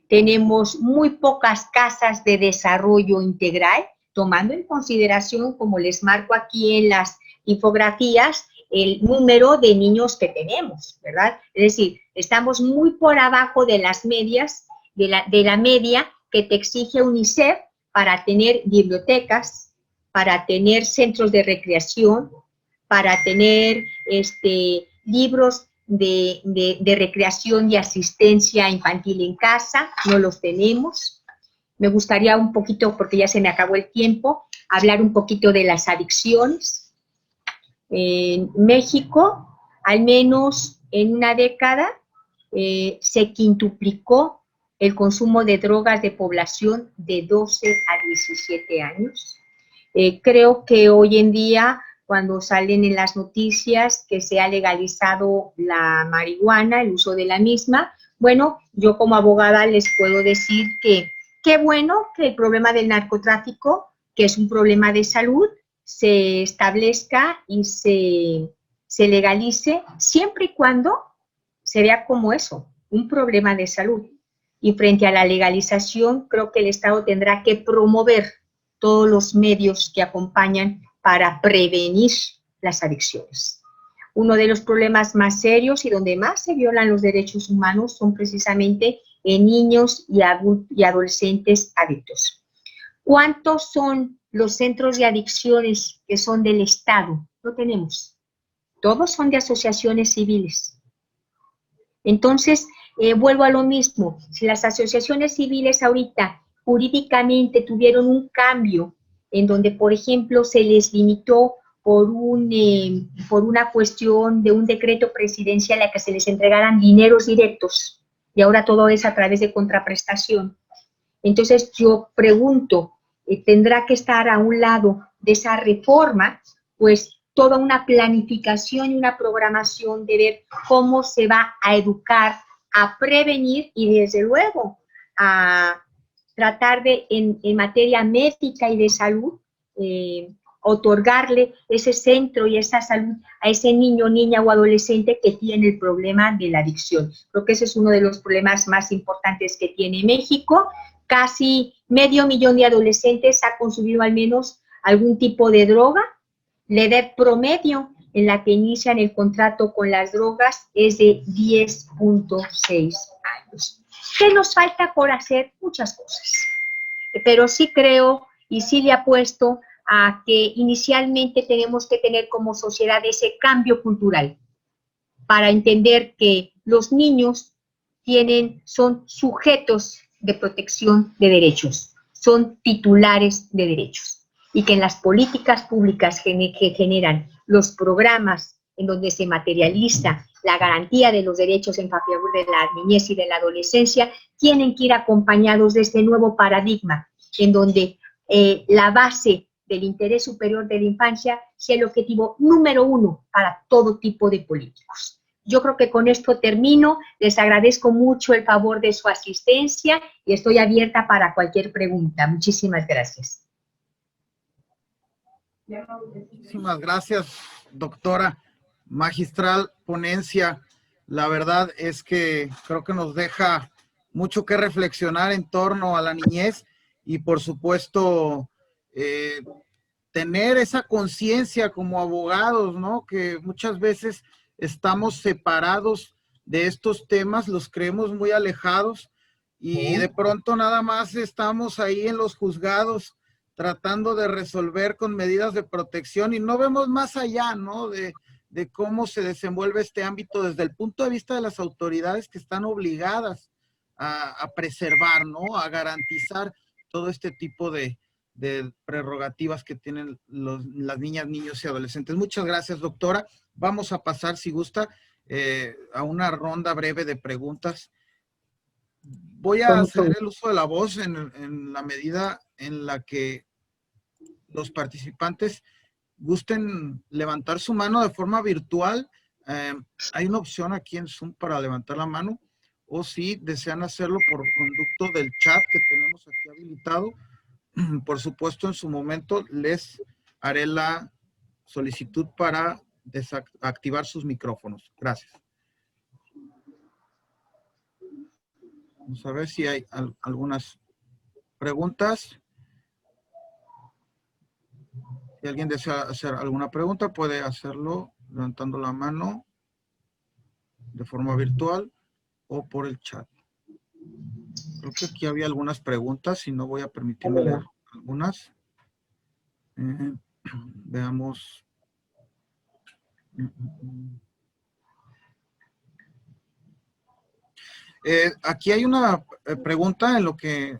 tenemos muy pocas casas de desarrollo integral, tomando en consideración, como les marco aquí en las infografías, el número de niños que tenemos, ¿verdad? Es decir, estamos muy por abajo de las medias, de la media que te exige UNICEF para tener bibliotecas, para tener centros de recreación, para tener libros de recreación y asistencia infantil en casa. No los tenemos. Me gustaría un poquito, porque ya se me acabó el tiempo, hablar un poquito de las adicciones. En México, al menos en una década, se quintuplicó el consumo de drogas de población de 12 a 17 años. Creo que hoy en día, cuando salen en las noticias que se ha legalizado la marihuana, el uso de la misma, bueno, yo como abogada les puedo decir que qué bueno que el problema del narcotráfico, que es un problema de salud, se establezca y se legalice, siempre y cuando se vea como eso, un problema de salud. Y frente a la legalización, creo que el Estado tendrá que promover todos los medios que acompañan para prevenir las adicciones. Uno de los problemas más serios y donde más se violan los derechos humanos son precisamente en niños y adolescentes adictos. ¿Cuántos son los centros de adicciones que son del Estado? No tenemos. Todos son de asociaciones civiles. Entonces, vuelvo a lo mismo. Si las asociaciones civiles ahorita jurídicamente tuvieron un cambio en donde, por ejemplo, se les limitó por una cuestión de un decreto presidencial a que se les entregaran dineros directos, y ahora todo es a través de contraprestación. Entonces yo pregunto, ¿tendrá que estar a un lado de esa reforma? Pues toda una planificación y una programación de ver cómo se va a educar, a prevenir y desde luego a tratar de, en materia médica y de salud, otorgarle ese centro y esa salud a ese niño, niña o adolescente que tiene el problema de la adicción. Creo que ese es uno de los problemas más importantes que tiene México. Casi 500,000 de adolescentes ha consumido al menos algún tipo de droga. La edad promedio en la que inician el contrato con las drogas es de 10.6 años. ¿Qué nos falta por hacer? Muchas cosas. Pero sí creo y sí le apuesto a que inicialmente tenemos que tener como sociedad ese cambio cultural para entender que los niños son sujetos de protección de derechos, son titulares de derechos y que en las políticas públicas que generan los programas en donde se materializa la garantía de los derechos en favor de la niñez y de la adolescencia, tienen que ir acompañados de este nuevo paradigma en donde la base del interés superior de la infancia sea el objetivo número 1 para todo tipo de políticos. Yo creo que con esto termino. Les agradezco mucho el favor de su asistencia y estoy abierta para cualquier pregunta. Muchísimas gracias. Muchísimas gracias, doctora. Magistral ponencia. La verdad es que creo que nos deja mucho que reflexionar en torno a la niñez y, por supuesto, tener esa conciencia como abogados, ¿no? Que muchas veces estamos separados de estos temas, los creemos muy alejados y de pronto nada más estamos ahí en los juzgados tratando de resolver con medidas de protección y no vemos más allá, ¿no? De cómo se desenvuelve este ámbito desde el punto de vista de las autoridades que están obligadas a preservar, ¿no? A garantizar todo este tipo de prerrogativas que tienen las niñas, niños y adolescentes. Muchas gracias, doctora. Vamos a pasar, si gusta, a una ronda breve de preguntas. Voy a hacer el uso de la voz en la medida en la que los participantes gusten levantar su mano de forma virtual. Hay una opción aquí en Zoom para levantar la mano, o si desean hacerlo por conducto del chat que tenemos aquí habilitado, por supuesto en su momento les haré la solicitud para desactivar sus micrófonos. Gracias. Vamos a ver si hay algunas preguntas. Si alguien desea hacer alguna pregunta, puede hacerlo levantando la mano de forma virtual o por el chat. Creo que aquí había algunas preguntas y no voy a permitirme leer algunas. Veamos. Aquí hay una pregunta en lo que...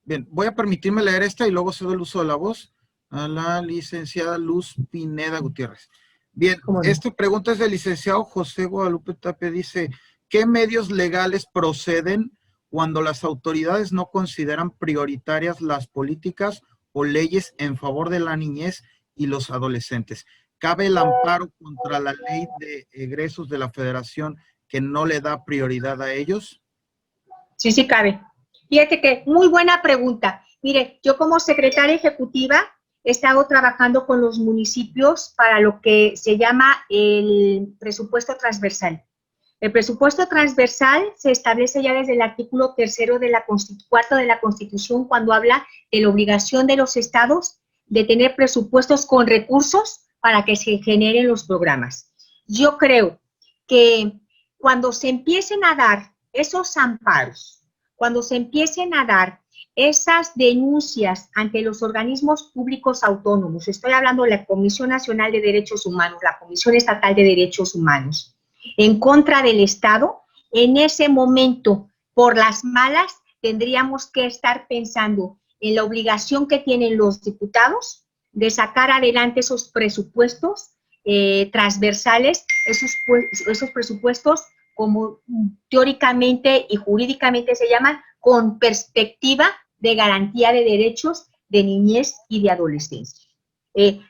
Bien, voy a permitirme leer esta y luego cedo el uso de la voz a la licenciada Luz Pineda Gutiérrez. Bien, esta pregunta es del licenciado José Guadalupe Tapia. Dice, ¿qué medios legales proceden cuando las autoridades no consideran prioritarias las políticas o leyes en favor de la niñez y los adolescentes? ¿Cabe el amparo contra la ley de egresos de la Federación que no le da prioridad a ellos? Sí, sí cabe. Fíjate que muy buena pregunta. Mire, yo como secretaria ejecutiva he estado trabajando con los municipios para lo que se llama el presupuesto transversal. El presupuesto transversal se establece ya desde el artículo 3º de la cuarto de la Constitución, cuando habla de la obligación de los estados de tener presupuestos con recursos para que se generen los programas. Yo creo que cuando se empiecen a dar esos amparos, cuando se empiecen a dar esas denuncias ante los organismos públicos autónomos, estoy hablando de la Comisión Nacional de Derechos Humanos, la Comisión Estatal de Derechos Humanos, en contra del Estado, en ese momento, por las malas, tendríamos que estar pensando en la obligación que tienen los diputados de sacar adelante esos presupuestos transversales, esos presupuestos como teóricamente y jurídicamente se llaman, con perspectiva de garantía de derechos de niñez y de adolescencia.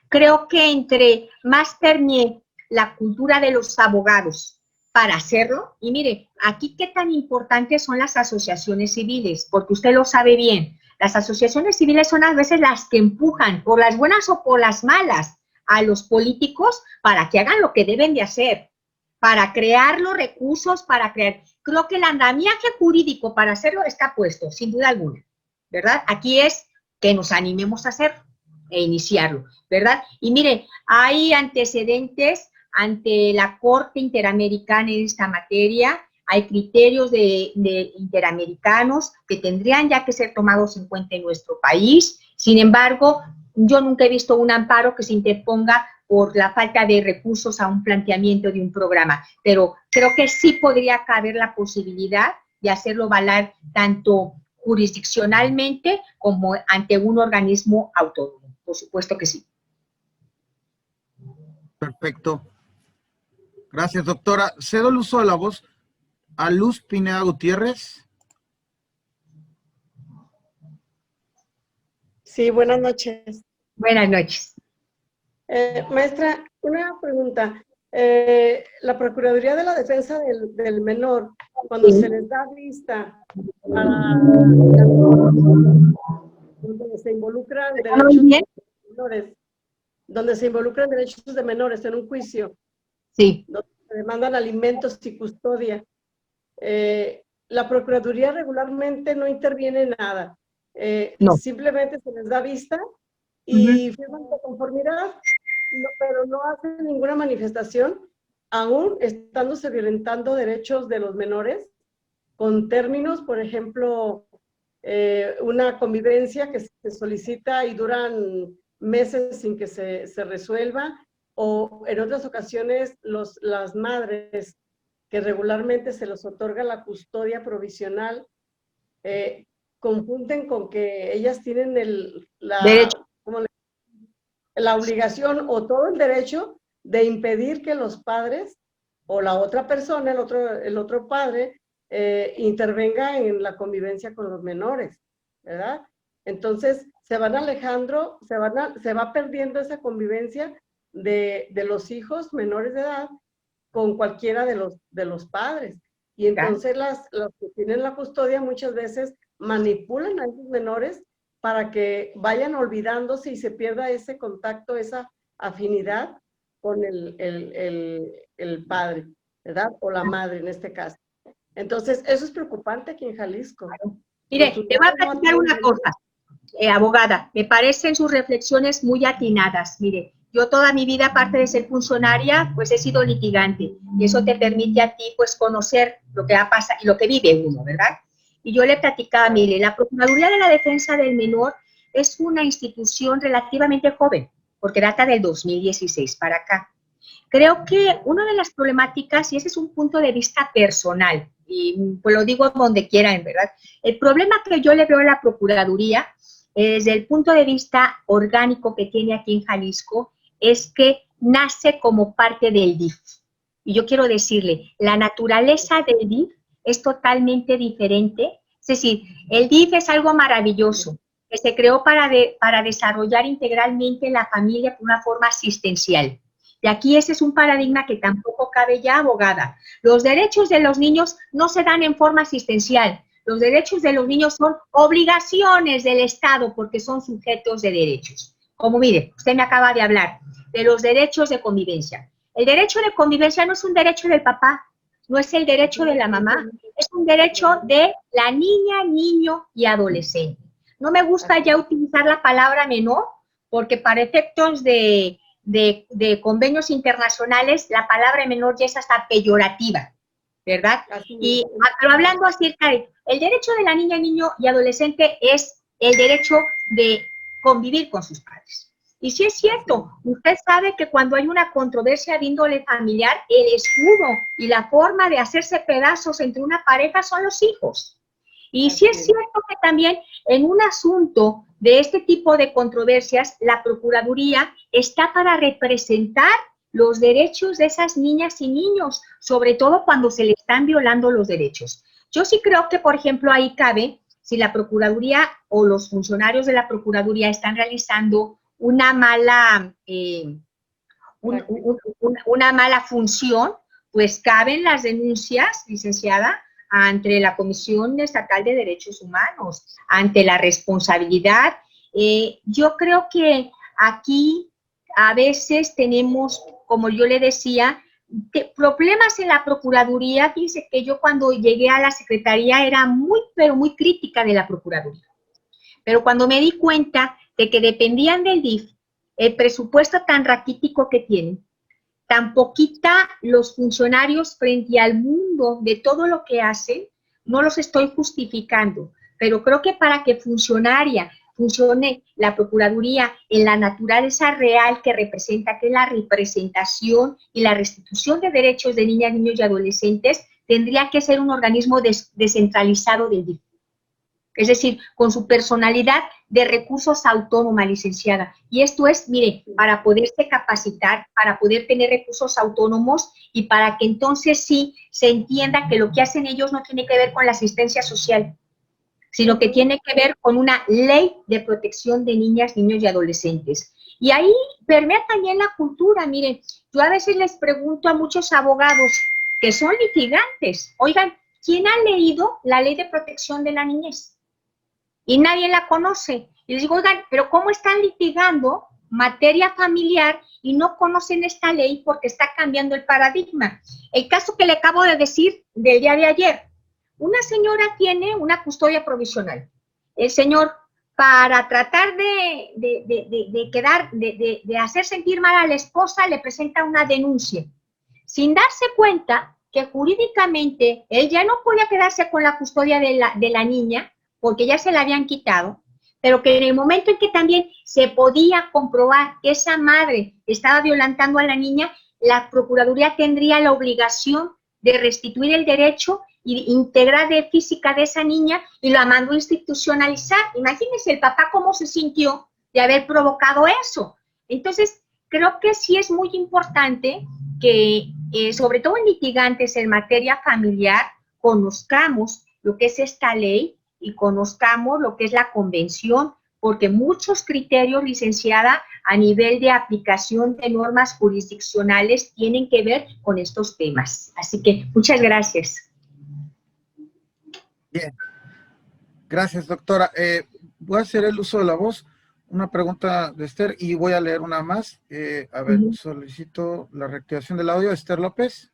Creo que entre más permee la cultura de los abogados para hacerlo, y mire, aquí qué tan importantes son las asociaciones civiles, porque usted lo sabe bien, las asociaciones civiles son a veces las que empujan, por las buenas o por las malas, a los políticos para que hagan lo que deben de hacer, para crear los recursos, para crear... Creo que el andamiaje jurídico para hacerlo está puesto, sin duda alguna, ¿verdad? Aquí es que nos animemos a hacerlo e iniciarlo, ¿verdad? Y mire, hay antecedentes ante la Corte Interamericana en esta materia, hay criterios de interamericanos que tendrían ya que ser tomados en cuenta en nuestro país. Sin embargo, yo nunca he visto un amparo que se interponga por la falta de recursos a un planteamiento de un programa, pero creo que sí podría caber la posibilidad de hacerlo valer tanto jurisdiccionalmente como ante un organismo autónomo. Por supuesto que sí. Perfecto. Gracias, doctora. Cedo el uso de la voz a Luz Pineda Gutiérrez. Sí, buenas noches. Buenas noches. Maestra, una pregunta. La Procuraduría de la Defensa del Menor, cuando se les da vista para donde se involucran derechos de menores, donde se involucran derechos de menores en un juicio, sí, donde se demandan alimentos y custodia, la Procuraduría regularmente no interviene en nada. No. Simplemente se les da vista y firman de conformidad, pero no hacen ninguna manifestación aún estándose violentando derechos de los menores, con términos, por ejemplo, una convivencia que se solicita y duran meses sin que se resuelva, o en otras ocasiones las madres que regularmente se les otorga la custodia provisional, confunden con que ellas tienen la obligación o todo el derecho de impedir que los padres o la otra persona, el otro padre, intervenga en la convivencia con los menores, ¿verdad? Entonces, se van alejando, se va perdiendo esa convivencia de los hijos menores de edad con cualquiera de los padres. Y entonces los que tienen la custodia muchas veces manipulan a esos menores para que vayan olvidándose y se pierda ese contacto, esa afinidad con el padre, ¿verdad? O la madre en este caso. Entonces, eso es preocupante aquí en Jalisco. Mire, te voy a platicar una cosa, abogada, me parecen sus reflexiones muy atinadas. Mire, yo toda mi vida, aparte de ser funcionaria, pues he sido litigante, y eso te permite a ti, pues, conocer lo que ha pasado y lo que vive uno, ¿verdad? Y yo le platicaba, mire, la Procuraduría de la Defensa del Menor es una institución relativamente joven, porque data del 2016 para acá. Creo que una de las problemáticas, y ese es un punto de vista personal, y pues lo digo donde quiera, en verdad, el problema que yo le veo a la Procuraduría, desde el punto de vista orgánico que tiene aquí en Jalisco, es que nace como parte del DIF. Y yo quiero decirle, la naturaleza del DIF es totalmente diferente. Es decir, el DIF es algo maravilloso, que se creó para desarrollar integralmente la familia por una forma asistencial. Y aquí ese es un paradigma que tampoco cabe ya, abogada. Los derechos de los niños no se dan en forma asistencial. Los derechos de los niños son obligaciones del Estado porque son sujetos de derechos. Como mire, usted me acaba de hablar de los derechos de convivencia. El derecho de convivencia no es un derecho del papá, no es el derecho de la mamá, es un derecho de la niña, niño y adolescente. No me gusta ya utilizar la palabra menor porque para efectos de convenios internacionales, la palabra menor ya es hasta peyorativa, ¿verdad? Pero hablando acerca de el derecho de la niña, niño y adolescente es el derecho de convivir con sus padres. Y sí es cierto, usted sabe que cuando hay una controversia de índole familiar, el escudo y la forma de hacerse pedazos entre una pareja son los hijos. Y sí es cierto que también en un asunto de este tipo de controversias, la Procuraduría está para representar los derechos de esas niñas y niños, sobre todo cuando se le están violando los derechos. Yo sí creo que, por ejemplo, ahí cabe, si la Procuraduría o los funcionarios de la Procuraduría están realizando una mala, una mala función, pues caben las denuncias, licenciada, ante la Comisión Estatal de Derechos Humanos, ante la responsabilidad. Yo creo que aquí a veces tenemos, como yo le decía, problemas en la Procuraduría. Fíjese que yo cuando llegué a la Secretaría era muy, pero muy crítica de la Procuraduría. Pero cuando me di cuenta de que dependían del DIF, el presupuesto tan raquítico que tienen, tan poquita los funcionarios frente al mundo de todo lo que hacen, no los estoy justificando, pero creo que para que funcione la Procuraduría en la naturaleza real que representa, que es la representación y la restitución de derechos de niñas, niños y adolescentes, tendría que ser un organismo descentralizado del DIF. Es decir, con su personalidad de recursos autónoma, licenciada. Y esto es, mire, para poderse capacitar, para poder tener recursos autónomos y para que entonces sí se entienda que lo que hacen ellos no tiene que ver con la asistencia social, sino que tiene que ver con una ley de protección de niñas, niños y adolescentes. Y ahí permea también la cultura. Mire, yo a veces les pregunto a muchos abogados que son litigantes, oigan, ¿quién ha leído la ley de protección de la niñez? Y nadie la conoce. Y les digo, oigan, pero ¿cómo están litigando materia familiar y no conocen esta ley porque está cambiando el paradigma? El caso que le acabo de decir del día de ayer, una señora tiene una custodia provisional. El señor, para tratar de hacer sentir mal a la esposa, le presenta una denuncia. sin darse cuenta que jurídicamente él ya no podía quedarse con la custodia de la niña, porque ya se la habían quitado, pero que en el momento en que también se podía comprobar que esa madre estaba violentando a la niña, la Procuraduría tendría la obligación de restituir el derecho e integrar de física de esa niña y la mandó a institucionalizar. Imagínense el papá cómo se sintió de haber provocado eso. Entonces, creo que sí es muy importante que, sobre todo en litigantes en materia familiar, conozcamos lo que es esta ley y conozcamos lo que es la convención, porque muchos criterios, licenciada, a nivel de aplicación de normas jurisdiccionales tienen que ver con estos temas. Así que muchas gracias. Bien. Gracias, doctora. Voy a hacer el uso de la voz. Una pregunta de Esther y voy a leer una más. A ver, solicito la reactivación del audio. Esther López.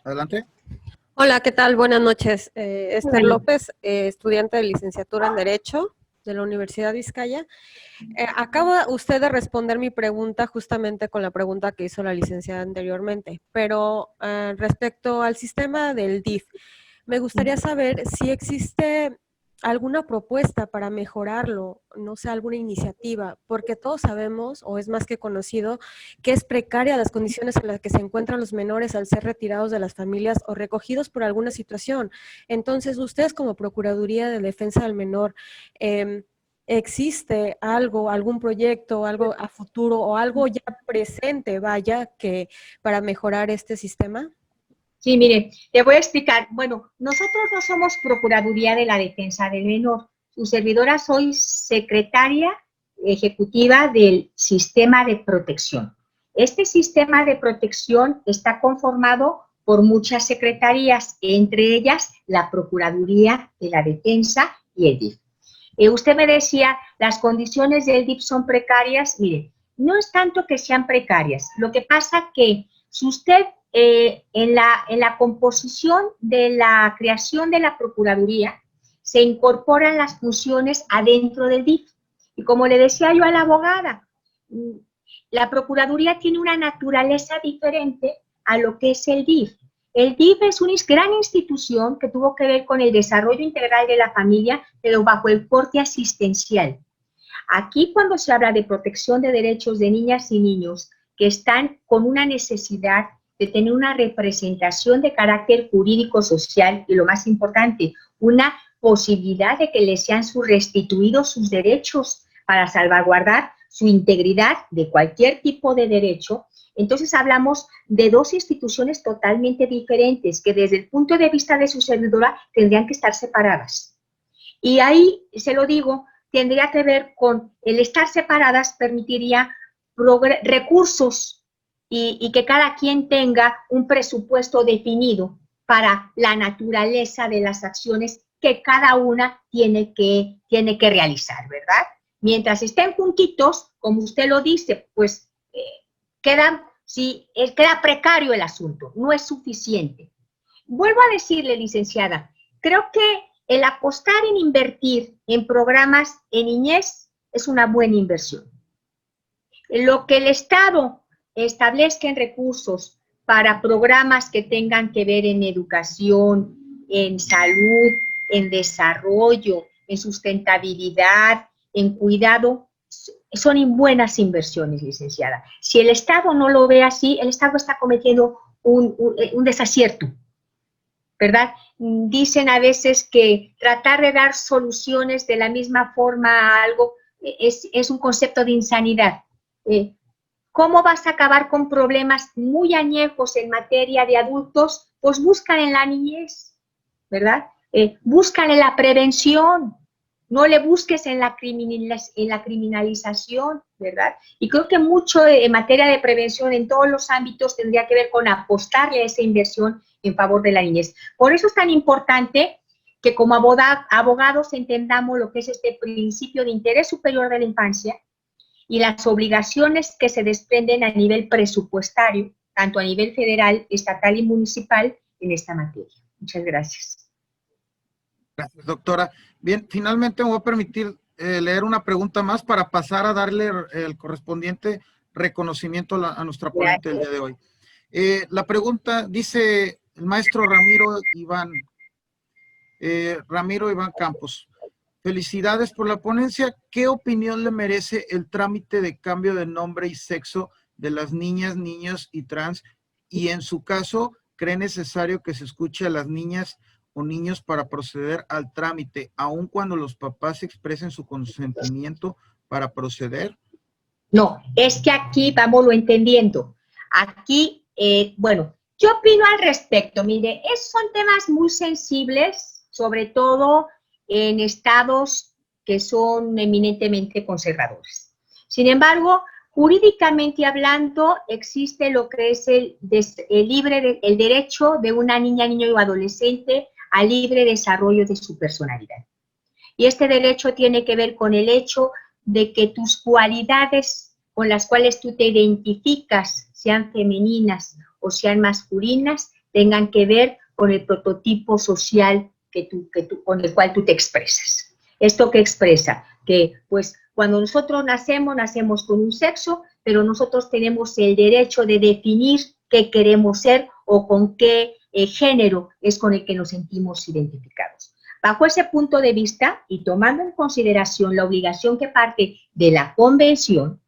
Adelante. Hola, ¿qué tal? Buenas noches. Esther López, estudiante de licenciatura en Derecho de la Universidad Vizcaya. Acaba usted de responder mi pregunta justamente con la pregunta que hizo la licenciada anteriormente, pero respecto al sistema del DIF, me gustaría saber si existe alguna propuesta para mejorarlo, no sé, alguna iniciativa, porque todos sabemos, o es más que conocido, que es precaria las condiciones en las que se encuentran los menores al ser retirados de las familias o recogidos por alguna situación. Entonces, ustedes como Procuraduría de Defensa del Menor, ¿existe algo, algún proyecto, algo a futuro o algo ya presente, vaya, que para mejorar este sistema? Sí, mire, te voy a explicar. Bueno, nosotros no somos Procuraduría de la Defensa del Menor. Su servidora soy secretaria ejecutiva del Sistema de Protección. Este Sistema de Protección está conformado por muchas secretarías, entre ellas la Procuraduría de la Defensa y el DIF. Usted me decía, las condiciones del DIF son precarias. Mire, no es tanto que sean precarias. Lo que pasa que si usted en la composición de la creación de la Procuraduría se incorporan las funciones adentro del DIF. Y como le decía yo a la abogada, la Procuraduría tiene una naturaleza diferente a lo que es el DIF. El DIF es una gran institución que tuvo que ver con el desarrollo integral de la familia, pero bajo el corte asistencial. Aquí, cuando se habla de protección de derechos de niñas y niños que están con una necesidad de tener una representación de carácter jurídico-social y, lo más importante, una posibilidad de que les sean restituidos sus derechos para salvaguardar su integridad de cualquier tipo de derecho, entonces hablamos de dos instituciones totalmente diferentes que desde el punto de vista de su servidora tendrían que estar separadas. Y ahí, se lo digo, tendría que ver con el estar separadas permitiría recursos y que cada quien tenga un presupuesto definido para la naturaleza de las acciones que cada una tiene que realizar, ¿verdad? Mientras estén juntitos, como usted lo dice, pues queda precario el asunto, no es suficiente. Vuelvo a decirle, licenciada, creo que el apostar en invertir en programas en niñez es una buena inversión. Lo que el Estado establezca en recursos para programas que tengan que ver en educación, en salud, en desarrollo, en sustentabilidad, en cuidado, son buenas inversiones, licenciada. Si el Estado no lo ve así, el Estado está cometiendo un desacierto, ¿verdad? Dicen a veces que tratar de dar soluciones de la misma forma a algo es un concepto de insanidad. ¿Cómo vas a acabar con problemas muy añejos en materia de adultos? Pues buscan en la niñez, ¿verdad? Buscan en la prevención, no le busques en la criminalización, ¿verdad? Y creo que mucho en materia de prevención en todos los ámbitos tendría que ver con apostarle a esa inversión en favor de la niñez. Por eso es tan importante que como abogados entendamos lo que es este principio de interés superior de la infancia y las obligaciones que se desprenden a nivel presupuestario, tanto a nivel federal, estatal y municipal en esta materia. Muchas gracias. Gracias, doctora. Bien, finalmente me voy a permitir leer una pregunta más para pasar a darle el correspondiente reconocimiento a nuestra ponente del día de hoy. La pregunta dice el maestro Ramiro Iván Campos. Felicidades por la ponencia. ¿Qué opinión le merece el trámite de cambio de nombre y sexo de las niñas, niños y trans? Y en su caso, ¿cree necesario que se escuche a las niñas o niños para proceder al trámite, aun cuando los papás expresen su consentimiento para proceder? No, es que aquí vamos lo entendiendo. Aquí, bueno, yo opino al respecto. Mire, son temas muy sensibles, sobre todo en estados que son eminentemente conservadores. Sin embargo, jurídicamente hablando, existe lo que es el derecho de una niña, niño o adolescente al libre desarrollo de su personalidad. Y este derecho tiene que ver con el hecho de que tus cualidades con las cuales tú te identificas, sean femeninas o sean masculinas, tengan que ver con el prototipo social con el cual tú te expresas. ¿Esto qué expresa? Que pues cuando nosotros nacemos con un sexo, pero nosotros tenemos el derecho de definir qué queremos ser o con qué género es con el que nos sentimos identificados. Bajo ese punto de vista y tomando en consideración la obligación que parte de la Convención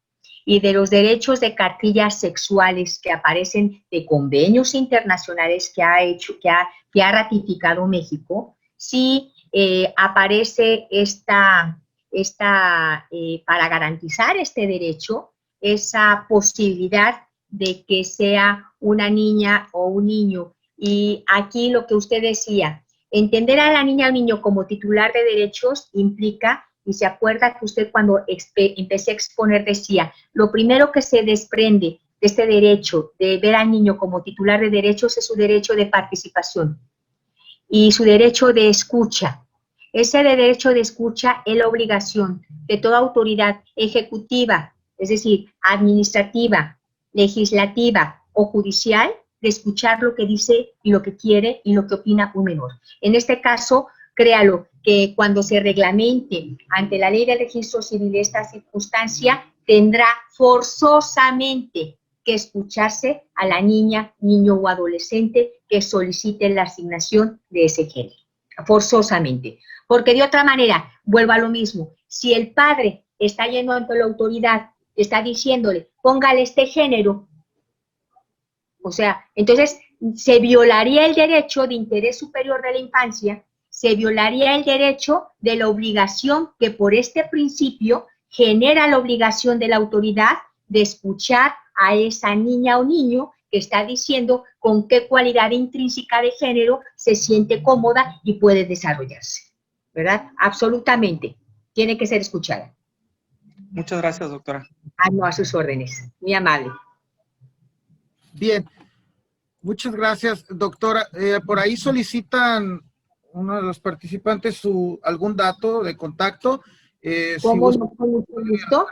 y de los derechos de cartillas sexuales que aparecen de convenios internacionales que ha ratificado México, sí aparece para garantizar este derecho, esa posibilidad de que sea una niña o un niño. Y aquí lo que usted decía, entender a la niña o niño como titular de derechos implica, y se acuerda que usted cuando empecé a exponer decía, lo primero que se desprende de este derecho de ver al niño como titular de derechos es su derecho de participación y su derecho de escucha. Ese derecho de escucha es la obligación de toda autoridad ejecutiva, es decir, administrativa, legislativa o judicial, de escuchar lo que dice y lo que quiere y lo que opina un menor. En este caso, créalo, que cuando se reglamente ante la ley del registro civil esta circunstancia, tendrá forzosamente que escucharse a la niña, niño o adolescente que solicite la asignación de ese género, forzosamente. Porque de otra manera, vuelvo a lo mismo, si el padre está yendo ante la autoridad, está diciéndole, póngale este género, o sea, entonces se violaría el derecho de interés superior de la infancia, se violaría el derecho de la obligación que por este principio genera la obligación de la autoridad de escuchar a esa niña o niño que está diciendo con qué cualidad intrínseca de género se siente cómoda y puede desarrollarse, ¿verdad? Absolutamente. Tiene que ser escuchada. Muchas gracias, doctora. No, a sus órdenes. Muy amable. Bien, muchas gracias, doctora. Por ahí solicitan uno de los participantes algún dato de contacto. ¿Cómo no? Con mucho gusto.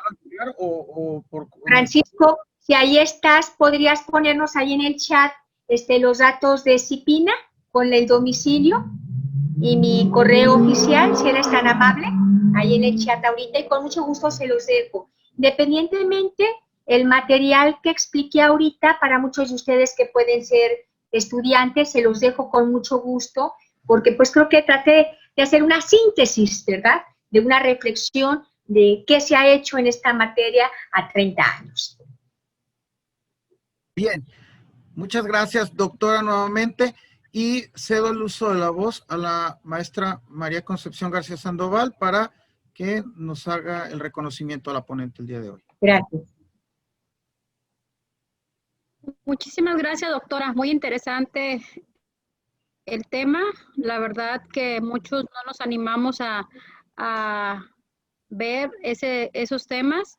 Francisco, si ahí estás, ¿podrías ponernos ahí en el chat los datos de Cipina con el domicilio y mi correo oficial, si eres tan amable, ahí en el chat ahorita, y con mucho gusto se los dejo. Independientemente, el material que expliqué ahorita, para muchos de ustedes que pueden ser estudiantes, se los dejo con mucho gusto, porque pues creo que traté de hacer una síntesis, ¿verdad?, de una reflexión de qué se ha hecho en esta materia a 30 años. Bien, muchas gracias, doctora, nuevamente, y cedo el uso de la voz a la maestra María Concepción García Sandoval para que nos haga el reconocimiento a la ponente el día de hoy. Gracias. Muchísimas gracias, doctora. Muy interesante el tema. La verdad que muchos no nos animamos a ver esos temas.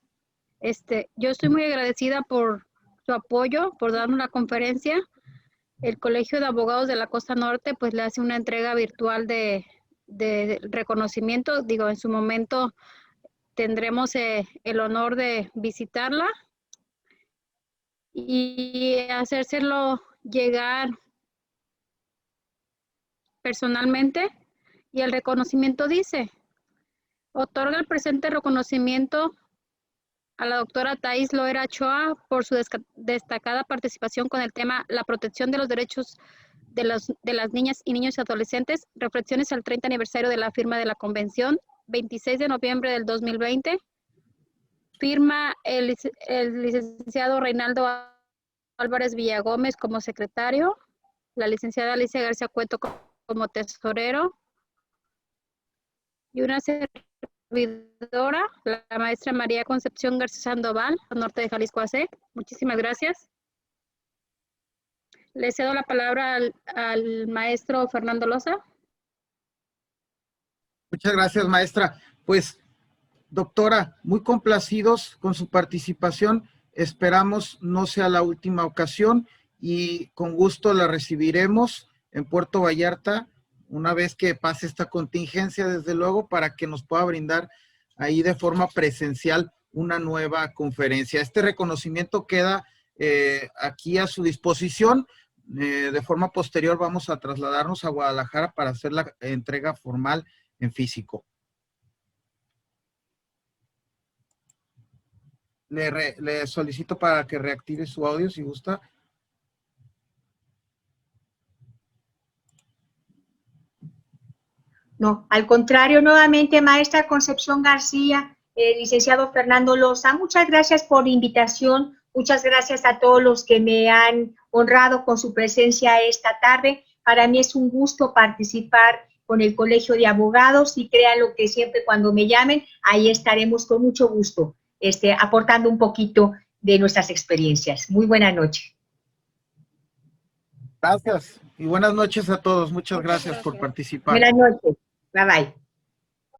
Yo estoy muy agradecida por su apoyo, por darnos la conferencia. El Colegio de Abogados de la Costa Norte pues le hace una entrega virtual de reconocimiento. Digo, en su momento tendremos el honor de visitarla y hacérselo llegar personalmente. Y el reconocimiento dice, otorga el presente reconocimiento a la doctora Thais Loera Ochoa por su destacada participación con el tema La protección de los derechos de las niñas y niños y adolescentes, reflexiones al 30 aniversario de la firma de la Convención, 26 de noviembre del 2020. Firma el licenciado Reinaldo Álvarez Villagómez como secretario, la licenciada Alicia García Cueto como tesorero, y una servidora, la maestra María Concepción García Sandoval, norte de Jalisco AC. Muchísimas gracias. Le cedo la palabra al maestro Fernando Loza. Muchas gracias, maestra. Pues, doctora, muy complacidos con su participación. Esperamos no sea la última ocasión y con gusto la recibiremos en Puerto Vallarta una vez que pase esta contingencia, desde luego, para que nos pueda brindar ahí de forma presencial una nueva conferencia. Este reconocimiento queda aquí a su disposición. De forma posterior vamos a trasladarnos a Guadalajara para hacer la entrega formal en físico. Le solicito para que reactive su audio si gusta. No, al contrario, nuevamente, maestra Concepción García, licenciado Fernando Loza, muchas gracias por la invitación, muchas gracias a todos los que me han honrado con su presencia esta tarde. Para mí es un gusto participar con el Colegio de Abogados y créanlo que siempre cuando me llamen, ahí estaremos con mucho gusto, aportando un poquito de nuestras experiencias. Muy buena noche. Gracias y buenas noches a todos. Muchas gracias por participar. Buenas noches. Bye bye.